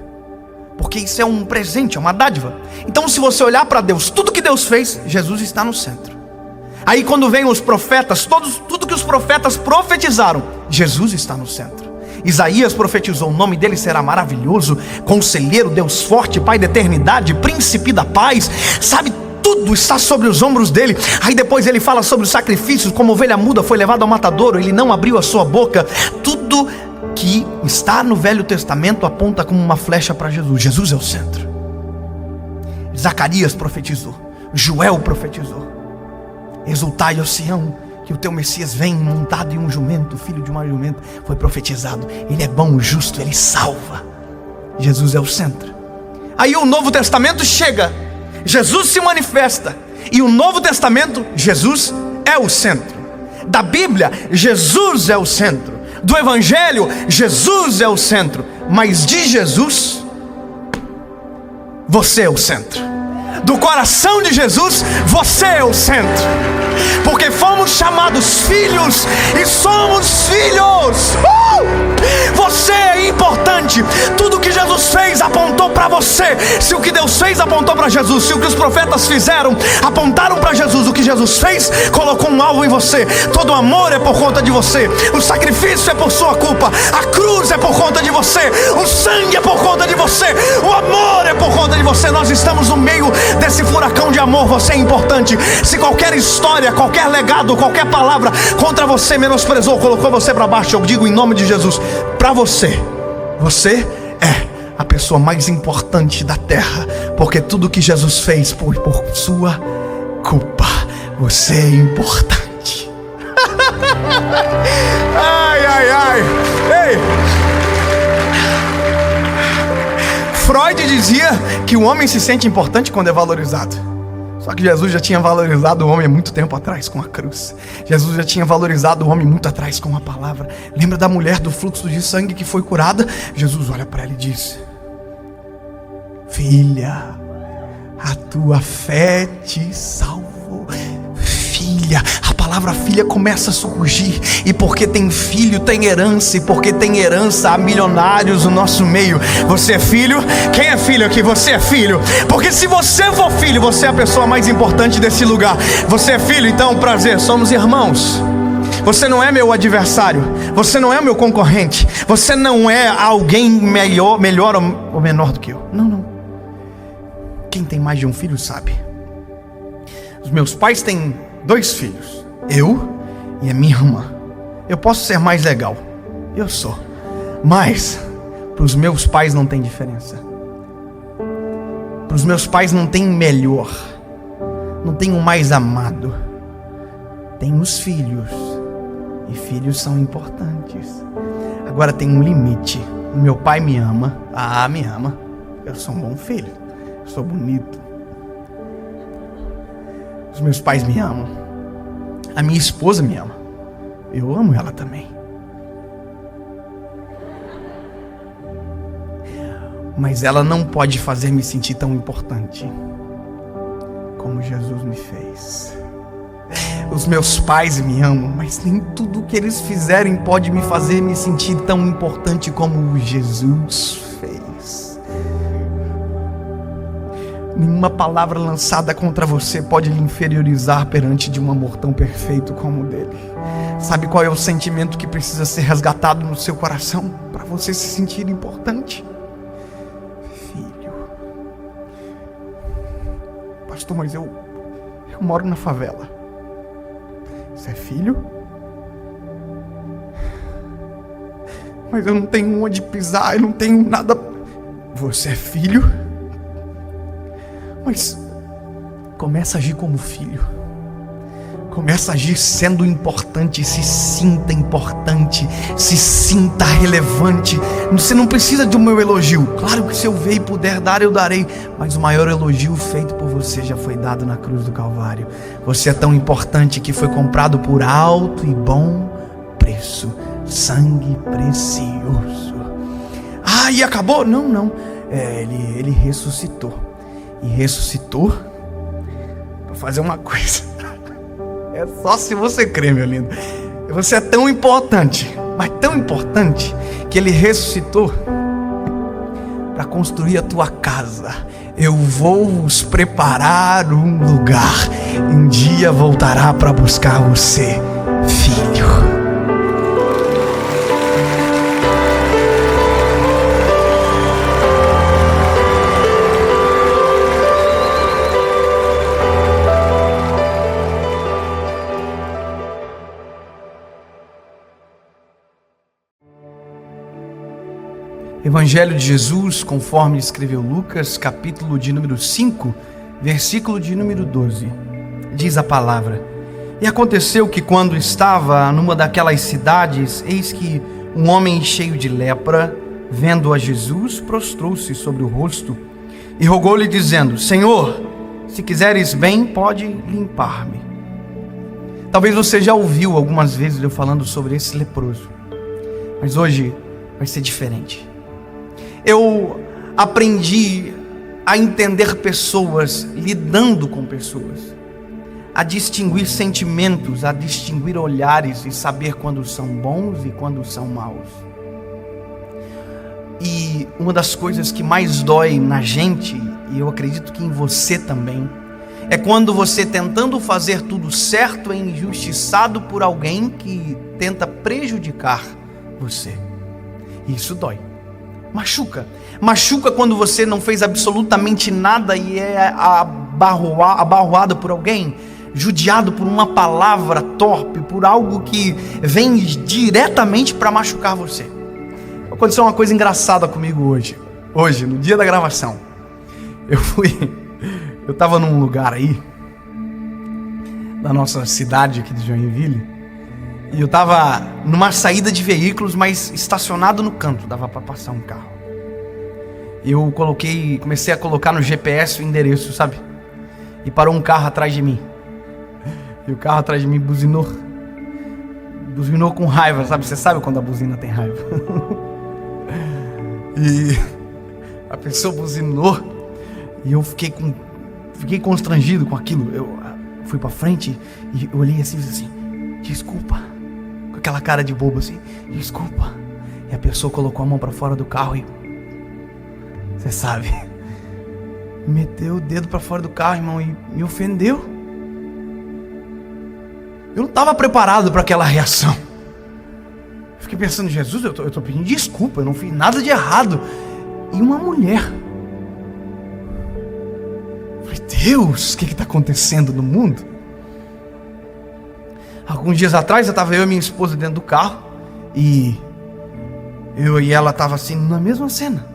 porque isso é um presente, é uma dádiva. Então, se você olhar para Deus, tudo que Deus fez, Jesus está no centro. Aí quando vem os profetas, tudo que os profetas profetizaram, Jesus está no centro. Isaías profetizou: o nome dele será maravilhoso, conselheiro, Deus forte, Pai da eternidade, príncipe da paz. Sabe, tudo está sobre os ombros dele. Aí depois ele fala sobre os sacrifícios: como ovelha muda foi levado ao matadouro, ele não abriu a sua boca. Tudo que está no Velho Testamento aponta como uma flecha para Jesus. Jesus é o centro. Zacarias profetizou, Joel profetizou: exultai, ó Sião, que o teu Messias vem montado em um jumento, filho de uma jumenta. Foi profetizado. Ele é bom, justo, ele salva. Jesus é o centro. Aí o Novo Testamento chega, Jesus se manifesta, e o Novo Testamento, Jesus é o centro. Da Bíblia, Jesus é o centro. Do Evangelho, Jesus é o centro. Mas de Jesus, você é o centro. Do coração de Jesus, você é o centro. Porque fomos chamados filhos e somos filhos. Você é importante. Tudo que Jesus fez apontou para você. Se o que Deus fez apontou para Jesus, se o que os profetas fizeram apontaram para Jesus, o que Jesus fez colocou um alvo em você. Todo amor é por conta de você. O sacrifício é por sua culpa. A cruz é por conta de você. O sangue é por conta de você. O amor é por conta de você. Nós estamos no meio desse furacão de amor. Você é importante. Se qualquer história, qualquer legado, qualquer palavra contra você menosprezou, colocou você para baixo, eu digo em nome de Jesus, para você, você é a pessoa mais importante da terra, porque tudo que Jesus fez foi por sua culpa. Você é importante. Ai, ai, ai. Ei! Freud dizia que o homem se sente importante quando é valorizado. Só que Jesus já tinha valorizado o homem há muito tempo atrás com a cruz. Jesus já tinha valorizado o homem muito atrás com a palavra. Lembra da mulher do fluxo de sangue que foi curada? Jesus olha para ela e diz: filha, a tua fé te salvou. Filha, a palavra filha começa a surgir. E porque tem filho, tem herança. E porque tem herança, há milionários no nosso meio. Você é filho? Quem é filho aqui? Você é filho. Porque se você for filho, você é a pessoa mais importante desse lugar. Você é filho, então prazer, somos irmãos. Você não é meu adversário. Você não é meu concorrente. Você não é alguém melhor ou menor do que eu. Não, não. Quem tem mais de um filho sabe. Os meus pais têm 2 filhos, eu e a minha irmã. Eu posso ser mais legal, eu sou, mas para os meus pais não tem diferença. Para os meus pais não tem melhor, não tem o mais amado. Tem os filhos, e filhos são importantes. Agora tem um limite. O meu pai me ama, me ama. Eu sou um bom filho, eu sou bonito. Os meus pais me amam. A minha esposa me ama. Eu amo ela também. Mas ela não pode fazer me sentir tão importante como Jesus me fez. Os meus pais me amam, mas nem tudo que eles fizerem pode me fazer me sentir tão importante como Jesus fez. Nenhuma palavra lançada contra você pode lhe inferiorizar perante de um amor tão perfeito como o dele. Sabe qual é o sentimento que precisa ser resgatado no seu coração para você se sentir importante? Filho. Pastor, mas eu moro na favela. Você é filho? Mas eu não tenho onde pisar, eu não tenho nada. Você é filho? Mas começa a agir como filho. Começa a agir sendo importante. Se sinta importante. Se sinta relevante. Você não precisa de um meu elogio. Claro que se eu ver e puder dar, eu darei. Mas o maior elogio feito por você já foi dado na cruz do Calvário. Você é tão importante que foi comprado por alto e bom preço. Sangue precioso. E acabou? Não, não. Ele ressuscitou. E ressuscitou para fazer uma coisa. É só se você crê, meu lindo. Você é tão importante, mas tão importante, que ele ressuscitou para construir a tua casa. Eu vou vos preparar um lugar. Um dia voltará para buscar você, filho. Evangelho de Jesus, conforme escreveu Lucas, capítulo de número 5, versículo de número 12. Diz a palavra: E aconteceu que quando estava numa daquelas cidades, eis que um homem cheio de lepra, vendo a Jesus, prostrou-se sobre o rosto e rogou-lhe dizendo: Senhor, se quiseres bem, pode limpar-me. Talvez você já ouviu algumas vezes eu falando sobre esse leproso, mas hoje vai ser diferente. Eu aprendi a entender pessoas, lidando com pessoas, a distinguir sentimentos, a distinguir olhares e saber quando são bons e quando são maus. E uma das coisas que mais dói na gente, e eu acredito que em você também, é quando você, tentando fazer tudo certo, é injustiçado por alguém que tenta prejudicar você. E isso dói. Machuca quando você não fez absolutamente nada e é abarroado por alguém, judiado por uma palavra torpe, por algo que vem diretamente para machucar você. Aconteceu uma coisa engraçada comigo hoje, no dia da gravação. Eu estava num lugar aí, da nossa cidade aqui de Joinville. E eu tava numa saída de veículos, mas estacionado no canto, dava para passar um carro. Eu comecei a colocar no GPS o endereço, sabe? E parou um carro atrás de mim. E o carro atrás de mim buzinou com raiva, sabe? Você sabe quando a buzina tem raiva. E a pessoa buzinou e eu fiquei constrangido com aquilo. Eu fui pra frente e eu olhei assim, desculpa, com aquela cara de bobo assim, desculpa. E a pessoa colocou a mão pra fora do carro e, você sabe, meteu o dedo pra fora do carro, irmão, e me ofendeu. Eu não estava preparado para aquela reação. Fiquei pensando, Jesus, eu tô pedindo desculpa, eu não fiz nada de errado. E uma mulher. Falei, Deus, o que está acontecendo no mundo? Alguns dias atrás, eu e minha esposa dentro do carro. E eu e ela estava assim, na mesma cena.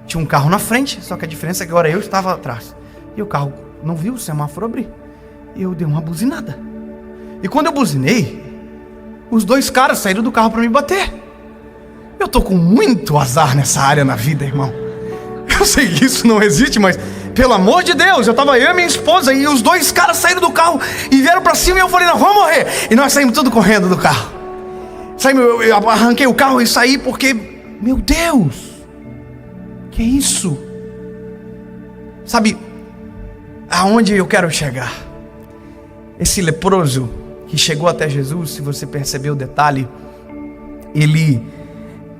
Tinha um carro na frente, só que a diferença é que agora eu estava atrás. E o carro não viu o semáforo abrir. E eu dei uma buzinada. E quando eu buzinei, os dois caras saíram do carro para me bater. Eu tô com muito azar nessa área na vida, irmão. Eu sei que isso não existe, mas pelo amor de Deus, eu e minha esposa, e os dois caras saíram do carro e vieram para cima, e eu falei, não, vamos morrer. E nós saímos tudo correndo do carro. Eu arranquei o carro e saí porque, meu Deus, que é isso? Sabe aonde eu quero chegar? Esse leproso que chegou até Jesus, se você percebeu o detalhe, ele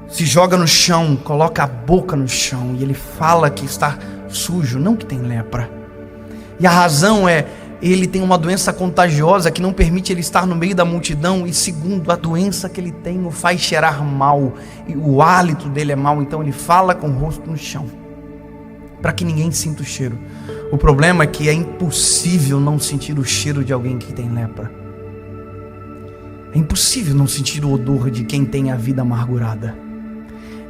se joga no chão, coloca a boca no chão e ele fala que está sujo, não que tem lepra. E a razão é, ele tem uma doença contagiosa que não permite ele estar no meio da multidão, e segundo, a doença que ele tem o faz cheirar mal, e o hálito dele é mau, então ele fala com o rosto no chão, para que ninguém sinta o cheiro. O problema é que é impossível não sentir o cheiro de alguém que tem lepra. É impossível não sentir o odor de quem tem a vida amargurada.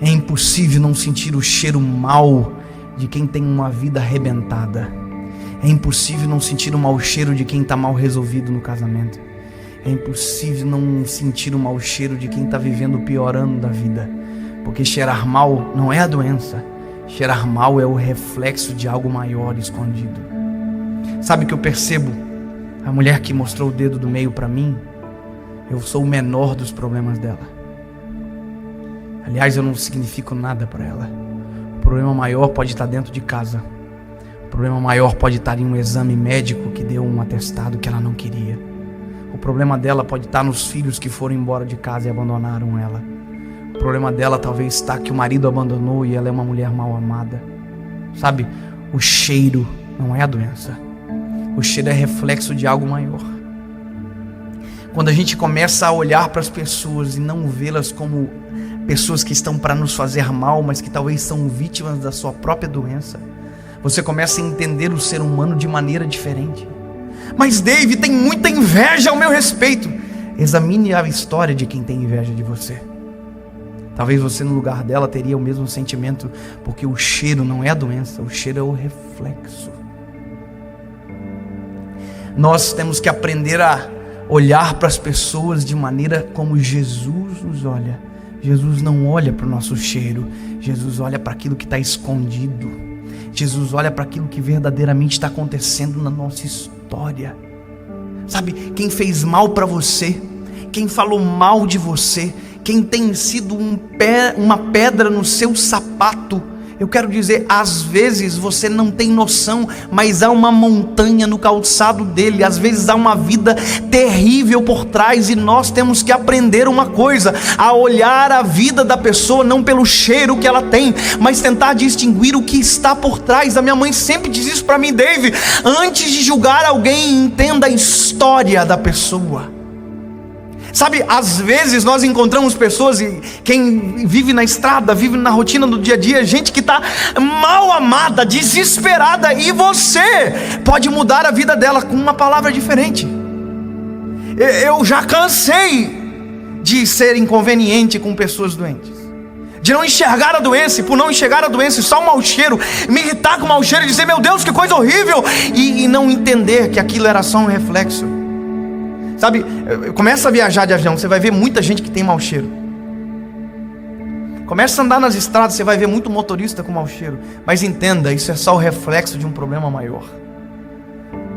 É impossível não sentir o cheiro mau de quem tem uma vida arrebentada. É impossível não sentir o mau cheiro de quem está mal resolvido no casamento. É impossível não sentir o mau cheiro de quem está vivendo o pior ano da vida. Porque cheirar mal não é a doença. Cheirar mal é o reflexo de algo maior escondido. Sabe o que eu percebo? A mulher que mostrou o dedo do meio para mim, eu sou o menor dos problemas dela. Aliás, eu não significo nada para ela. O problema maior pode estar dentro de casa. O problema maior pode estar em um exame médico que deu um atestado que ela não queria. O problema dela pode estar nos filhos que foram embora de casa e abandonaram ela. O problema dela talvez está que o marido abandonou e ela é uma mulher mal amada. Sabe, o cheiro não é a doença. O cheiro é reflexo de algo maior. Quando a gente começa a olhar para as pessoas e não vê-las como pessoas que estão para nos fazer mal, mas que talvez são vítimas da sua própria doença, você começa a entender o ser humano de maneira diferente. Mas David, tem muita inveja ao meu respeito. Examine a história de quem tem inveja de você. Talvez você no lugar dela teria o mesmo sentimento, porque o cheiro não é a doença, o cheiro é o reflexo. Nós temos que aprender a olhar para as pessoas de maneira como Jesus nos olha. Jesus não olha para o nosso cheiro, Jesus olha para aquilo que está escondido. Jesus olha para aquilo que verdadeiramente está acontecendo na nossa história. Sabe, quem fez mal para você, quem falou mal de você, quem tem sido uma pedra no seu sapato, eu quero dizer, às vezes você não tem noção, mas há uma montanha no calçado dele, às vezes há uma vida terrível por trás, e nós temos que aprender uma coisa, a olhar a vida da pessoa não pelo cheiro que ela tem, mas tentar distinguir o que está por trás. A minha mãe sempre diz isso para mim, David, antes de julgar alguém, entenda a história da pessoa. Sabe, às vezes nós encontramos pessoas, e quem vive na estrada, vive na rotina do dia a dia, gente que está mal amada, desesperada, e você pode mudar a vida dela com uma palavra diferente. Eu já cansei de ser inconveniente com pessoas doentes, de não enxergar a doença, e por não enxergar a doença, só um mau cheiro, me irritar com o mau cheiro e dizer, meu Deus, que coisa horrível, e não entender que aquilo era só um reflexo. Sabe, começa a viajar de avião, você vai ver muita gente que tem mau cheiro. Começa a andar nas estradas, você vai ver muito motorista com mau cheiro. Mas entenda, isso é só o reflexo de um problema maior.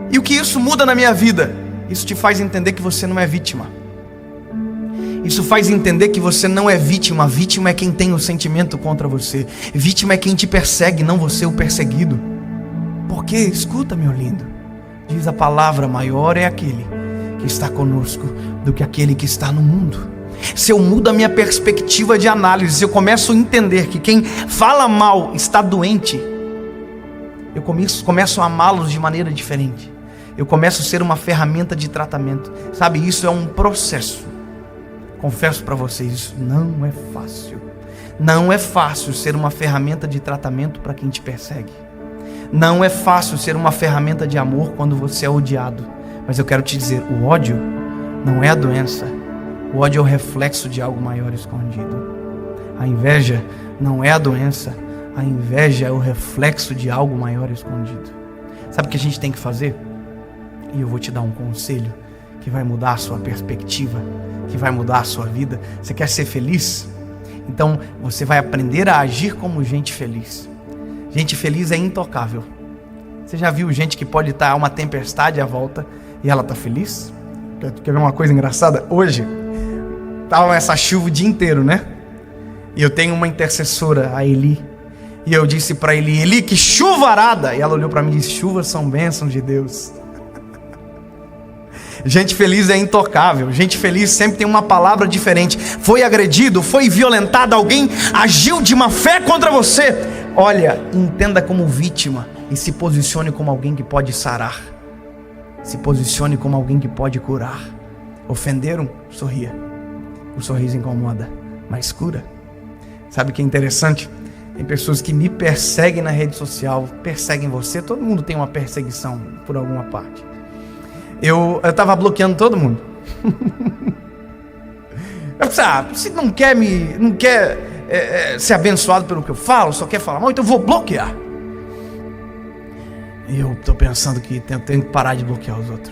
E o que isso muda na minha vida? Isso te faz entender que você não é vítima. Isso faz entender que você não é vítima. Vítima é quem tem o sentimento contra você. Vítima é quem te persegue, não você o perseguido. Porque, escuta, meu lindo, diz a palavra, maior é aquele que está conosco do que aquele que está no mundo. Se eu mudo a minha perspectiva de análise, se eu começo a entender que quem fala mal está doente, eu começo a amá-los de maneira diferente. Eu começo a ser uma ferramenta de tratamento. Sabe, isso é um processo. Confesso para vocês, isso não é fácil. Não é fácil ser uma ferramenta de tratamento para quem te persegue. Não é fácil ser uma ferramenta de amor quando você é odiado. Mas eu quero te dizer, o ódio não é a doença. O ódio é o reflexo de algo maior escondido. A inveja não é a doença. A inveja é o reflexo de algo maior escondido. Sabe o que a gente tem que fazer? E eu vou te dar um conselho que vai mudar a sua perspectiva, que vai mudar a sua vida. Você quer ser feliz? Então você vai aprender a agir como gente feliz. Gente feliz é intocável. Você já viu gente que pode estar uma tempestade à volta e ela está feliz? Quer ver uma coisa engraçada? Hoje estava essa chuva o dia inteiro, né? E eu tenho uma intercessora, a Eli. E eu disse para Eli, Eli, que chuvarada! E ela olhou para mim e disse, chuvas são bênçãos de Deus. Gente feliz é intocável. Gente feliz sempre tem uma palavra diferente. Foi agredido, foi violentado, alguém agiu de má fé contra você. Olha, entenda como vítima e se posicione como alguém que pode sarar. Se posicione como alguém que pode curar. Ofenderam? Sorria. O sorriso incomoda, mas cura. Sabe o que é interessante? Tem pessoas que me perseguem na rede social, perseguem você. Todo mundo tem uma perseguição por alguma parte. Eu estava bloqueando todo mundo. Eu pensei, você não quer ser abençoado pelo que eu falo, só quer falar mal, então eu vou bloquear. E eu estou pensando que tenho que parar de bloquear os outros.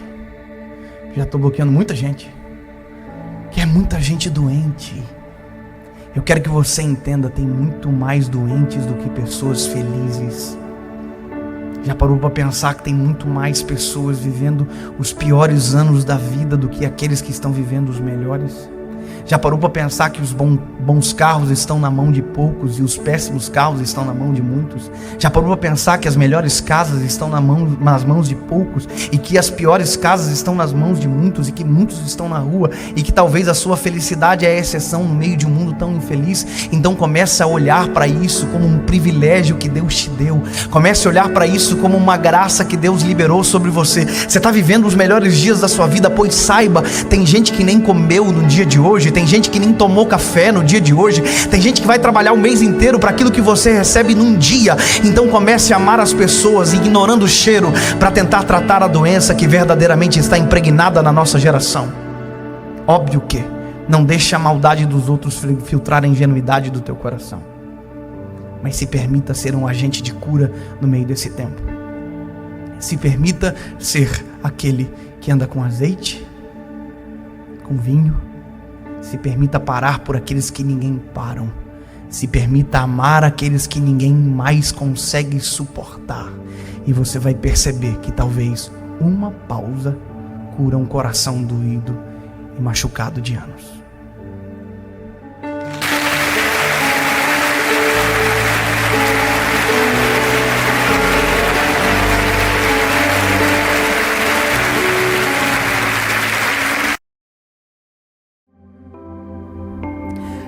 Já estou bloqueando muita gente. Que é muita gente doente. Eu quero que você entenda, tem muito mais doentes do que pessoas felizes. Já parou para pensar que tem muito mais pessoas vivendo os piores anos da vida do que aqueles que estão vivendo os melhores? Já parou para pensar que os bons carros estão na mão de poucos e os péssimos carros estão na mão de muitos? Já parou para pensar que as melhores casas estão nas mãos de poucos e que as piores casas estão nas mãos de muitos e que muitos estão na rua e que talvez a sua felicidade é a exceção no meio de um mundo tão infeliz? Então comece a olhar para isso como um privilégio que Deus te deu. Comece a olhar para isso como uma graça que Deus liberou sobre você. Você está vivendo os melhores dias da sua vida, pois saiba, tem gente que nem comeu no dia de hoje, tem gente que nem tomou café no dia de hoje, tem gente que vai trabalhar o mês inteiro para aquilo que você recebe num dia. Então comece a amar as pessoas, ignorando o cheiro, para tentar tratar a doença que verdadeiramente está impregnada na nossa geração. Óbvio que não deixe a maldade dos outros filtrar a ingenuidade do teu coração, mas se permita ser um agente de cura no meio desse tempo. Se permita ser aquele que anda com azeite, com vinho. Se permita parar por aqueles que ninguém param. Se permita amar aqueles que ninguém mais consegue suportar. E você vai perceber que talvez uma pausa cura um coração doído e machucado de anos.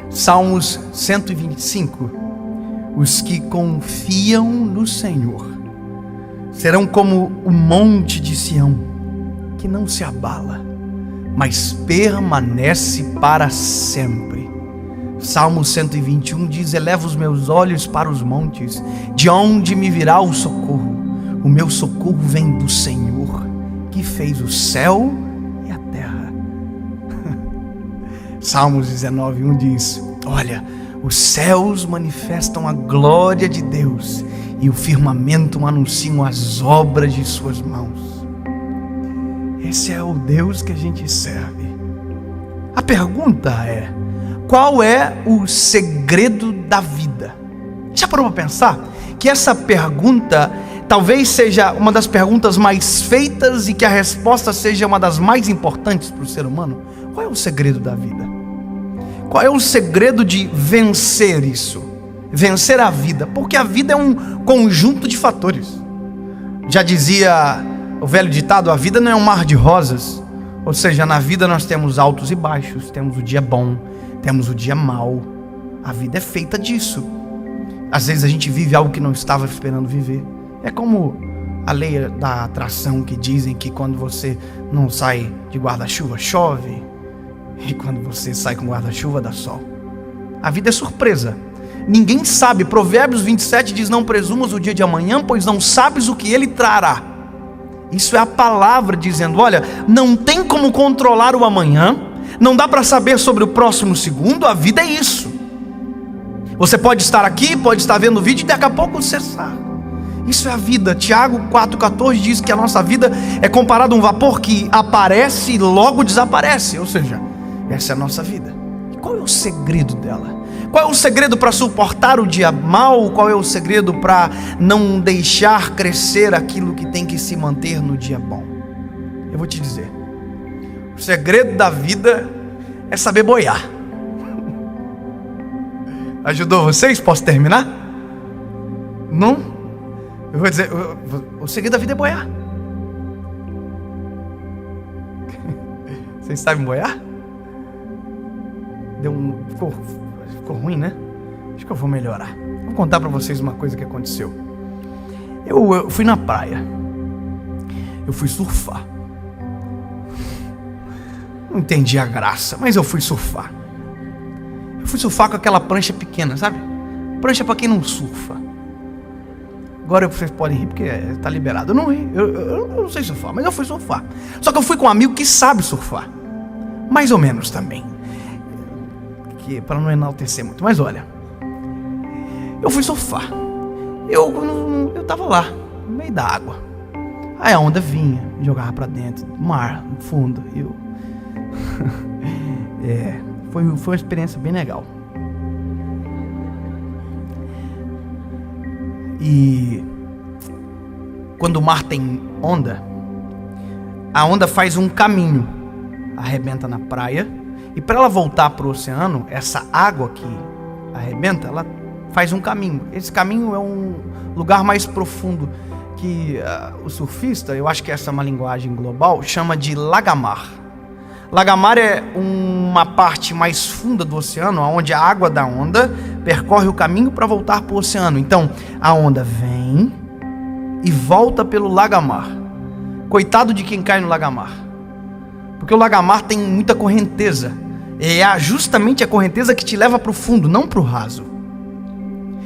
Salmos 125. Os que confiam no Senhor serão como o monte de Sião, que não se abala, mas permanece para sempre. Salmo 121 diz: eleva os meus olhos para os montes, de onde me virá o socorro? O meu socorro vem do Senhor, que fez o céu e a terra. Salmos 19:1 diz: olha, os céus manifestam a glória de Deus e o firmamento anunciam as obras de suas mãos. Esse é o Deus que a gente serve. A pergunta é: qual é o segredo da vida? Já parou para pensar que essa pergunta talvez seja uma das perguntas mais feitas e que a resposta seja uma das mais importantes para o ser humano? Qual é o segredo da vida? Qual é o segredo de vencer isso? Vencer a vida? Porque a vida é um conjunto de fatores. Já dizia o velho ditado: a vida não é um mar de rosas. Ou seja, na vida nós temos altos e baixos, temos o dia bom, temos o dia mau. A vida é feita disso. Às vezes a gente vive algo que não estava esperando viver. É como a lei da atração, que dizem que quando você não sai de guarda-chuva, chove, e quando você sai com guarda-chuva, dá sol. A vida é surpresa. Ninguém sabe. Provérbios 27 diz: não presumas o dia de amanhã, pois não sabes o que ele trará. Isso é a palavra dizendo: olha, não tem como controlar o amanhã, não dá para saber sobre o próximo segundo. A vida é isso. Você pode estar aqui, pode estar vendo o vídeo e daqui a pouco cessar. Isso é a vida. Tiago 4,14 diz que a nossa vida é comparada a um vapor que aparece e logo desaparece. Ou seja, essa é a nossa vida. E qual é o segredo dela? Qual é o segredo para suportar o dia mau? Qual é o segredo para não deixar crescer aquilo que tem que se manter no dia bom? Eu vou te dizer: o segredo da vida é saber boiar. Ajudou vocês? Posso terminar? Não? Eu vou dizer: o segredo da vida é boiar. Vocês sabem boiar? Ficou ruim, né? Acho que eu vou melhorar. Vou contar para vocês uma coisa que aconteceu. Eu fui na praia. Eu fui surfar. Não entendi a graça, mas eu fui surfar. Eu fui surfar com aquela prancha pequena, sabe? Prancha para quem não surfa. Agora vocês podem rir porque tá liberado. Eu não ri, eu não sei surfar, mas eu fui surfar. Só que eu fui com um amigo que sabe surfar. Mais ou menos também. Para não enaltecer muito, mas olha, eu fui surfar. Eu tava lá, no meio da água. Aí a onda vinha, me jogava pra dentro do mar, no fundo. Foi uma experiência bem legal. E quando o mar tem onda, a onda faz um caminho, arrebenta na praia. E para ela voltar para o oceano, essa água que arrebenta, ela faz um caminho. Esse caminho é um lugar mais profundo que o surfista, eu acho que essa é uma linguagem global, chama de lagamar. Lagamar é uma parte mais funda do oceano, onde a água da onda percorre o caminho para voltar para o oceano. Então, a onda vem e volta pelo lagamar. Coitado de quem cai no lagamar, porque o lagamar tem muita correnteza. É justamente a correnteza que te leva para o fundo, não para o raso.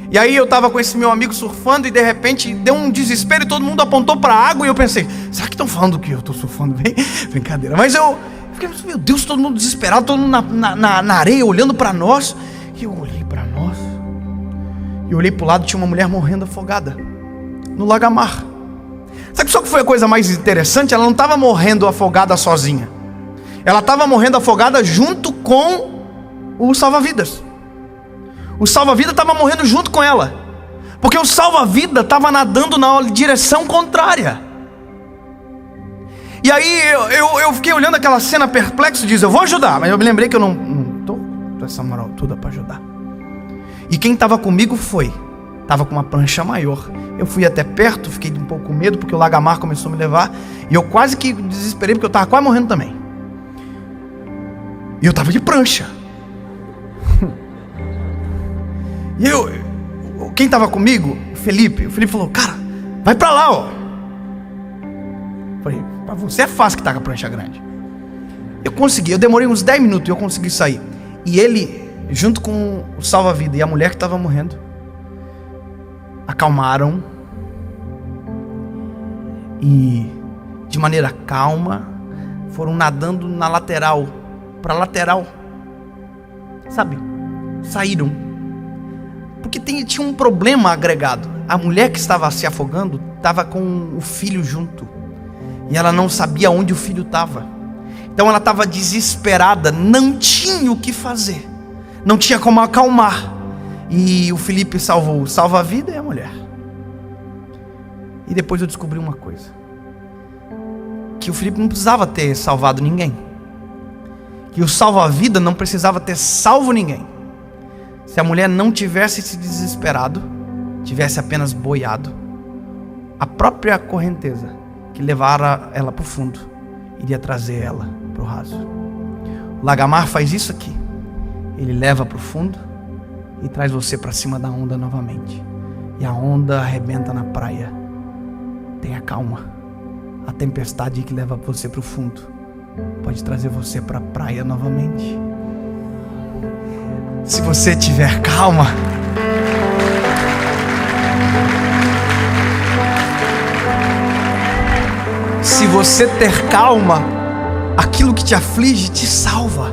E aí eu estava com esse meu amigo surfando e de repente deu um desespero e todo mundo apontou para a água e eu pensei: será que estão falando que eu estou surfando bem? Brincadeira. Mas eu fiquei: meu Deus, todo mundo desesperado, todo mundo na areia olhando para nós. E eu olhei para nós e olhei para o lado, tinha uma mulher morrendo afogada no lagamar. Sabe só que foi a coisa mais interessante? Ela não estava morrendo afogada sozinha. Ela estava morrendo afogada junto com o salva-vidas. O salva-vidas estava morrendo junto com ela, porque o salva-vidas estava nadando na direção contrária. E aí eu fiquei olhando aquela cena perplexo e disse: eu vou ajudar. Mas eu me lembrei que eu não tô essa moral toda para ajudar. E quem estava comigo estava com uma prancha maior. Eu fui até perto, fiquei um pouco com medo, porque o lagamar começou a me levar. E eu quase que desesperei, porque eu estava quase morrendo também. E eu estava de prancha. E quem estava comigo? O Felipe falou: cara, vai para lá, ó. Eu falei: para você é fácil que tá com a prancha grande. Eu consegui, eu demorei uns 10 minutos e eu consegui sair. E ele, junto com o salva-vida e a mulher que estava morrendo, acalmaram e de maneira calma foram nadando na lateral, para lateral, sabe? Saíram, porque tinha um problema agregado. A mulher que estava se afogando estava com o filho junto, e ela não sabia onde o filho estava. Então ela estava desesperada, não tinha o que fazer, não tinha como acalmar. E o Felipe salva a vida e a mulher. E depois eu descobri uma coisa, que o Felipe não precisava ter salvado ninguém, que o salva-vida não precisava ter salvo ninguém. Se a mulher não tivesse se desesperado, tivesse apenas boiado, a própria correnteza que levara ela para o fundo iria trazer ela para o raso. O Lagamar faz isso aqui. Ele leva para o fundo e traz você para cima da onda novamente. E a onda arrebenta na praia. Tenha calma. A tempestade que leva você para o fundo pode trazer você para a praia novamente. Se você tiver calma, se você ter calma, aquilo que te aflige te salva.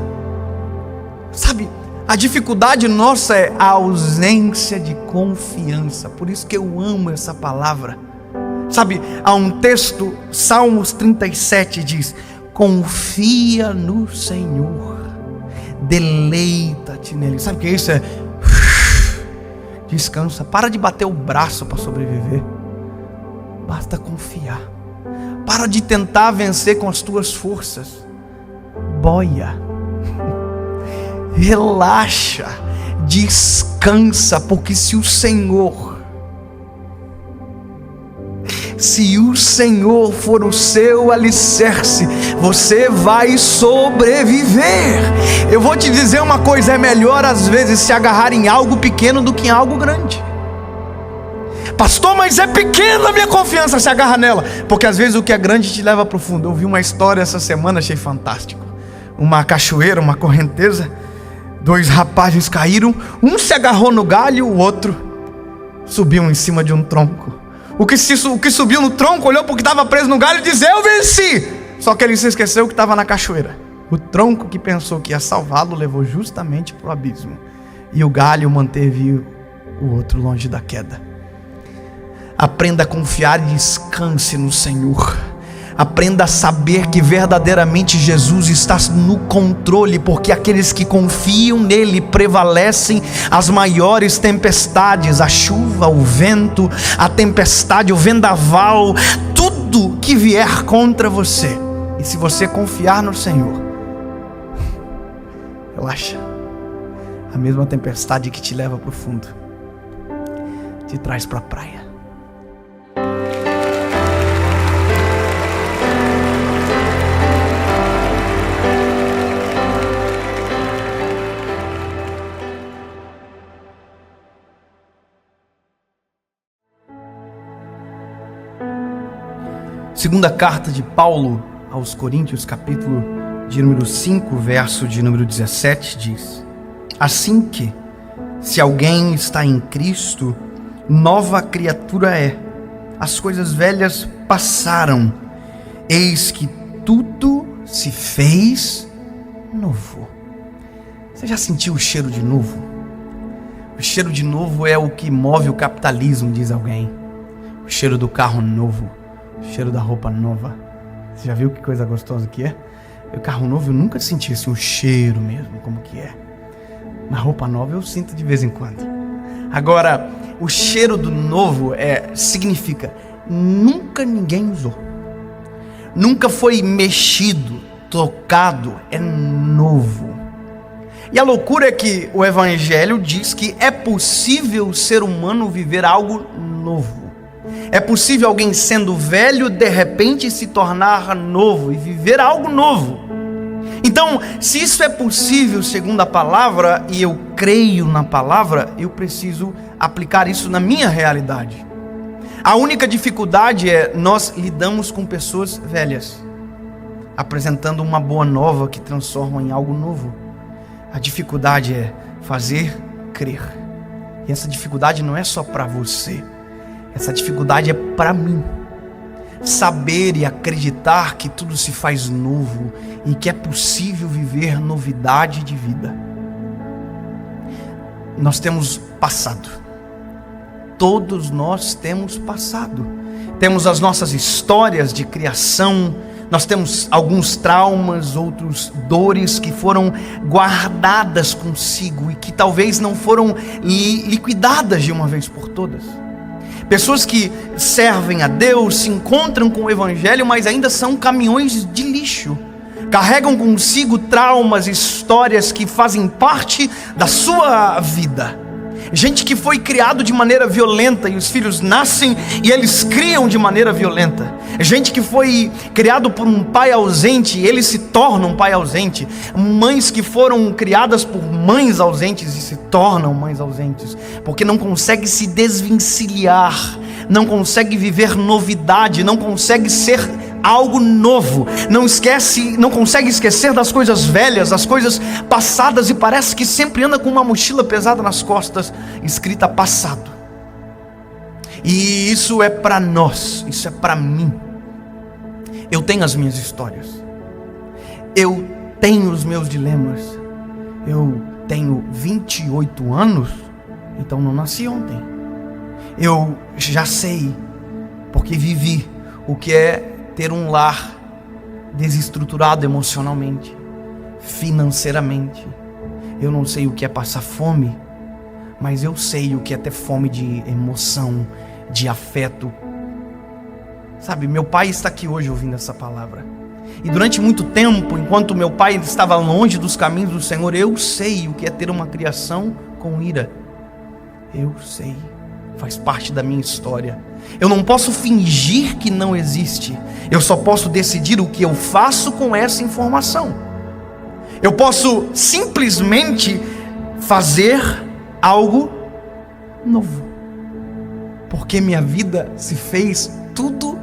Sabe, a dificuldade nossa é a ausência de confiança. Por isso que eu amo essa palavra. Sabe, há um texto, Salmos 37 diz: confia no Senhor, deleita-te nele. Sabe o que é isso? É descansa, para de bater o braço para sobreviver. Basta confiar. Para de tentar vencer com as tuas forças. Boia. Relaxa. Descansa, porque se o Senhor for o seu alicerce, você vai sobreviver. Eu vou te dizer uma coisa: é melhor às vezes se agarrar em algo pequeno do que em algo grande. Pastor, mas é pequena a minha confiança, se agarra nela, porque às vezes o que é grande te leva para o fundo. Eu vi uma história essa semana, achei fantástico. Uma cachoeira, uma correnteza, 2 rapazes caíram, um se agarrou no galho, o outro subiu em cima de um tronco. O que subiu no tronco olhou para o que estava preso no galho e disse: eu venci. Só que ele se esqueceu que estava na cachoeira. O tronco que pensou que ia salvá-lo levou justamente para o abismo, e o galho manteve o outro longe da queda. Aprenda a confiar e descanse no Senhor. Aprenda a saber que verdadeiramente Jesus está no controle, porque aqueles que confiam nele prevalecem as maiores tempestades, a chuva, o vento, a tempestade, o vendaval, tudo que vier contra você. E se você confiar no Senhor, relaxa. A mesma tempestade que te leva para o fundo te traz para a praia. Segunda carta de Paulo aos Coríntios, capítulo de número 5, verso de número 17, diz: assim que, se alguém está em Cristo, nova criatura é. As coisas velhas passaram, eis que tudo se fez novo. Você já sentiu o cheiro de novo? O cheiro de novo é o que move o capitalismo, diz alguém. O cheiro do carro novo, o cheiro da roupa nova. Você já viu que coisa gostosa que é? O carro novo eu nunca senti assim, o cheiro mesmo, como que é. Mas roupa nova eu sinto de vez em quando. Agora, o cheiro do novo significa nunca ninguém usou, nunca foi mexido, tocado, é novo. E a loucura é que o Evangelho diz que é possível o ser humano viver algo novo. É possível alguém sendo velho de repente se tornar novo e viver algo novo. Então, se isso é possível segundo a palavra, e eu creio na palavra, eu preciso aplicar isso na minha realidade. A única dificuldade é nós lidamos com pessoas velhas, apresentando uma boa nova que transforma em algo novo. A dificuldade é fazer crer. E essa dificuldade não é só para você. Essa dificuldade é para mim. Saber e acreditar que tudo se faz novo e que é possível viver novidade de vida. Nós temos passado. Todos nós temos passado. temos as nossas histórias de criação, nós temos alguns traumas, outros dores que foram guardadas consigo e que talvez não foram liquidadas de uma vez por todas. Pessoas que servem a Deus, se encontram com o Evangelho, mas ainda são caminhões de lixo. Carregam consigo traumas, histórias que fazem parte da sua vida. Gente que foi criado de maneira violenta e os filhos nascem e eles criam de maneira violenta. Gente que foi criado por um pai ausente e eles se tornam um pai ausente. Mães que foram criadas por mães ausentes e se tornam mães ausentes, porque não consegue se desvencilhar, não consegue viver novidade, não consegue ser algo novo, não consegue esquecer das coisas velhas, das coisas passadas, e parece que sempre anda com uma mochila pesada nas costas, escrita passado. E isso é para nós, isso é para mim. Eu tenho as minhas histórias, eu tenho os meus dilemas. Eu tenho 28 anos, então não nasci ontem. Eu já sei, porque vivi o que é ter um lar desestruturado emocionalmente, financeiramente. Eu não sei o que é passar fome, mas eu sei o que é ter fome de emoção, de afeto. Sabe, meu pai está aqui hoje ouvindo essa palavra. E durante muito tempo, enquanto meu pai estava longe dos caminhos do Senhor, eu sei o que é ter uma criação com ira. Eu sei, faz parte da minha história. Eu não posso fingir que não existe. Eu só posso decidir o que eu faço com essa informação. Eu posso simplesmente fazer algo novo, porque minha vida se fez tudo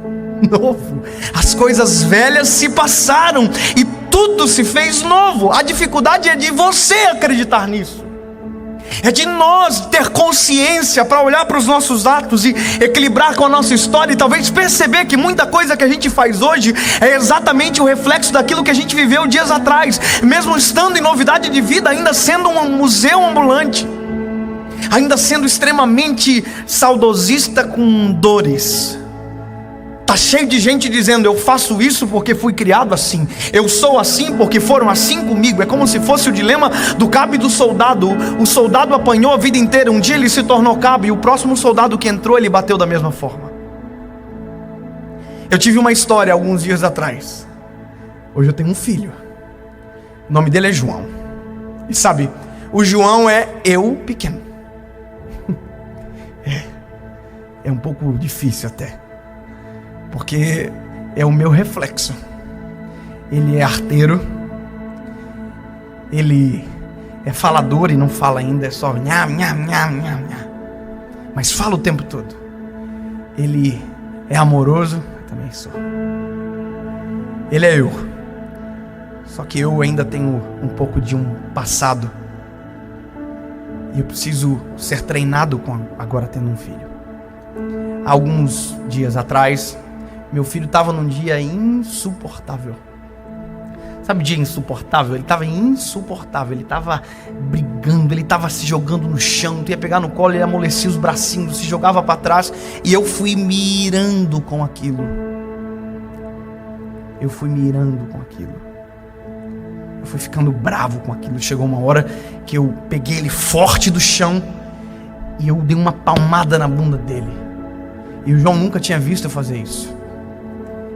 novo. As coisas velhas se passaram e tudo se fez novo. A dificuldade é de você acreditar nisso. É de nós ter consciência para olhar para os nossos atos e equilibrar com a nossa história e talvez perceber que muita coisa que a gente faz hoje é exatamente o reflexo daquilo que a gente viveu dias atrás, mesmo estando em novidade de vida, ainda sendo um museu ambulante, ainda sendo extremamente saudosista com dores. Está cheio de gente dizendo: eu faço isso porque fui criado assim, eu sou assim porque foram assim comigo. É como se fosse o dilema do cabo e do soldado. O soldado apanhou a vida inteira, um dia ele se tornou cabo, e o próximo soldado que entrou, ele bateu da mesma forma. Eu tive uma história alguns dias atrás. Hoje eu tenho um filho, o nome dele é João. E sabe, o João é eu pequeno. É um pouco difícil até, porque é o meu reflexo. Ele é arteiro, ele é falador e não fala ainda, é só nham, nham, nham, nham, nham. Mas fala o tempo todo. Ele é amoroso, eu também sou. Ele é eu, só que eu ainda tenho um pouco de um passado, e eu preciso ser treinado com agora tendo um filho. Alguns dias atrás, meu filho estava num dia insuportável. Sabe, dia insuportável? Ele estava insuportável, ele estava brigando, ele estava se jogando no chão, tu ia pegar no colo, ele amolecia os bracinhos, se jogava para trás, e eu fui me irando com aquilo. Eu fui ficando bravo com aquilo. Chegou uma hora que eu peguei ele forte do chão e eu dei uma palmada na bunda dele. E o João nunca tinha visto eu fazer isso.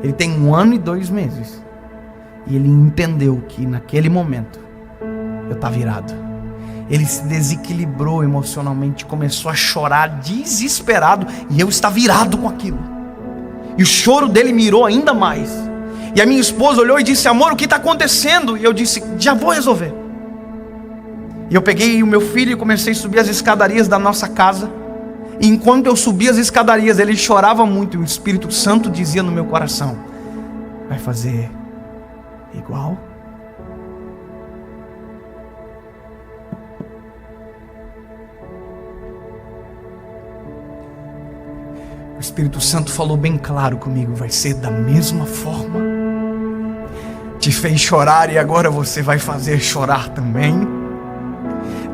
Ele tem 1 ano e 2 meses. E ele entendeu que naquele momento eu estava irado. Ele se desequilibrou emocionalmente, começou a chorar desesperado, e eu estava irado com aquilo. E o choro dele me irou ainda mais. E a minha esposa olhou e disse: amor, o que está acontecendo? E eu disse: já vou resolver. E eu peguei o meu filho e comecei a subir as escadarias da nossa casa. E enquanto eu subia as escadarias, ele chorava muito, e o Espírito Santo dizia no meu coração: vai fazer igual? O Espírito Santo falou bem claro comigo: vai ser da mesma forma. Te fez chorar e agora você vai fazer chorar também.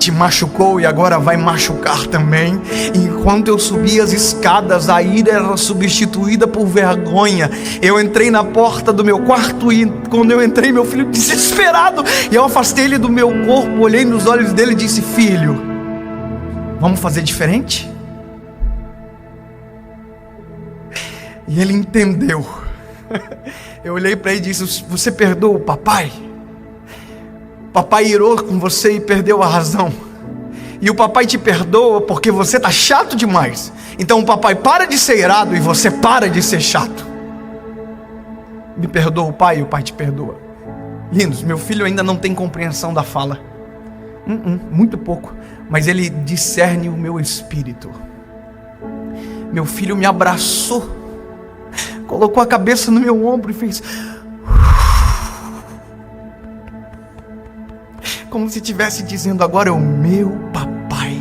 te machucou e agora vai machucar também. Enquanto eu subia as escadas, a ira era substituída por vergonha. Eu entrei na porta do meu quarto e quando eu entrei, meu filho desesperado, e eu afastei ele do meu corpo, olhei nos olhos dele e disse: filho, vamos fazer diferente? E ele entendeu. Eu olhei para ele e disse: você perdoa o papai? O papai irou com você e perdeu a razão. E o papai te perdoa porque você está chato demais. Então o papai para de ser irado e você para de ser chato. Me perdoa o pai e o pai te perdoa. Lindos, meu filho ainda não tem compreensão da fala. Muito pouco. Mas ele discerne o meu espírito. Meu filho me abraçou, colocou a cabeça no meu ombro e fez como se estivesse dizendo: agora é o meu papai.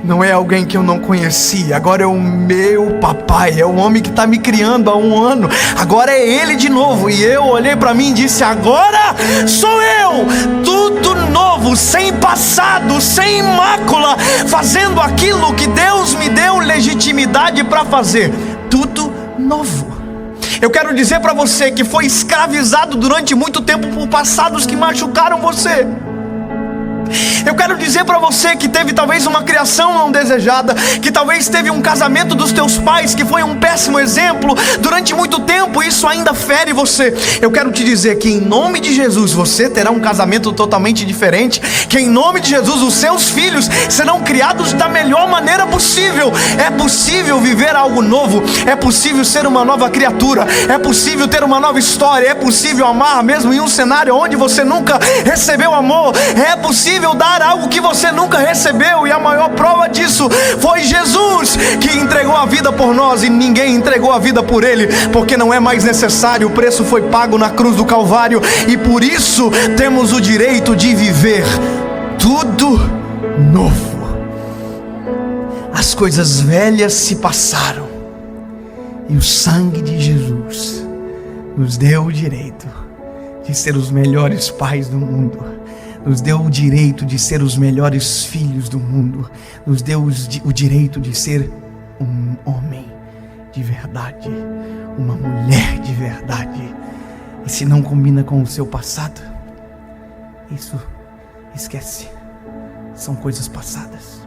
Não é alguém que eu não conhecia, agora é o meu papai. É o homem que está me criando há 1 ano. Agora é ele de novo. E eu olhei para mim e disse: agora sou eu, tudo novo, sem passado, sem mácula, fazendo aquilo que Deus me deu legitimidade para fazer. Tudo novo. Eu quero dizer para você que foi escravizado durante muito tempo por passados que machucaram você. Eu quero dizer para você que teve talvez uma criação não desejada, que talvez teve um casamento dos teus pais que foi um péssimo exemplo durante muito tempo, e isso ainda fere você. Eu quero te dizer que em nome de Jesus você terá um casamento totalmente diferente, que em nome de Jesus os seus filhos serão criados da melhor maneira possível. É possível viver algo novo, é possível ser uma nova criatura, é possível ter uma nova história, é possível amar mesmo em um cenário onde você nunca recebeu amor, é possível dar algo que você nunca recebeu, e a maior prova disso foi Jesus, que entregou a vida por nós, e ninguém entregou a vida por ele, porque não é mais necessário. O preço foi pago na cruz do Calvário, e por isso temos o direito de viver tudo novo. As coisas velhas se passaram e o sangue de Jesus nos deu o direito de ser os melhores pais do mundo, nos deu o direito de ser os melhores filhos do mundo, nos deu o direito de ser um homem de verdade, uma mulher de verdade. E se não combina com o seu passado, isso esquece, são coisas passadas.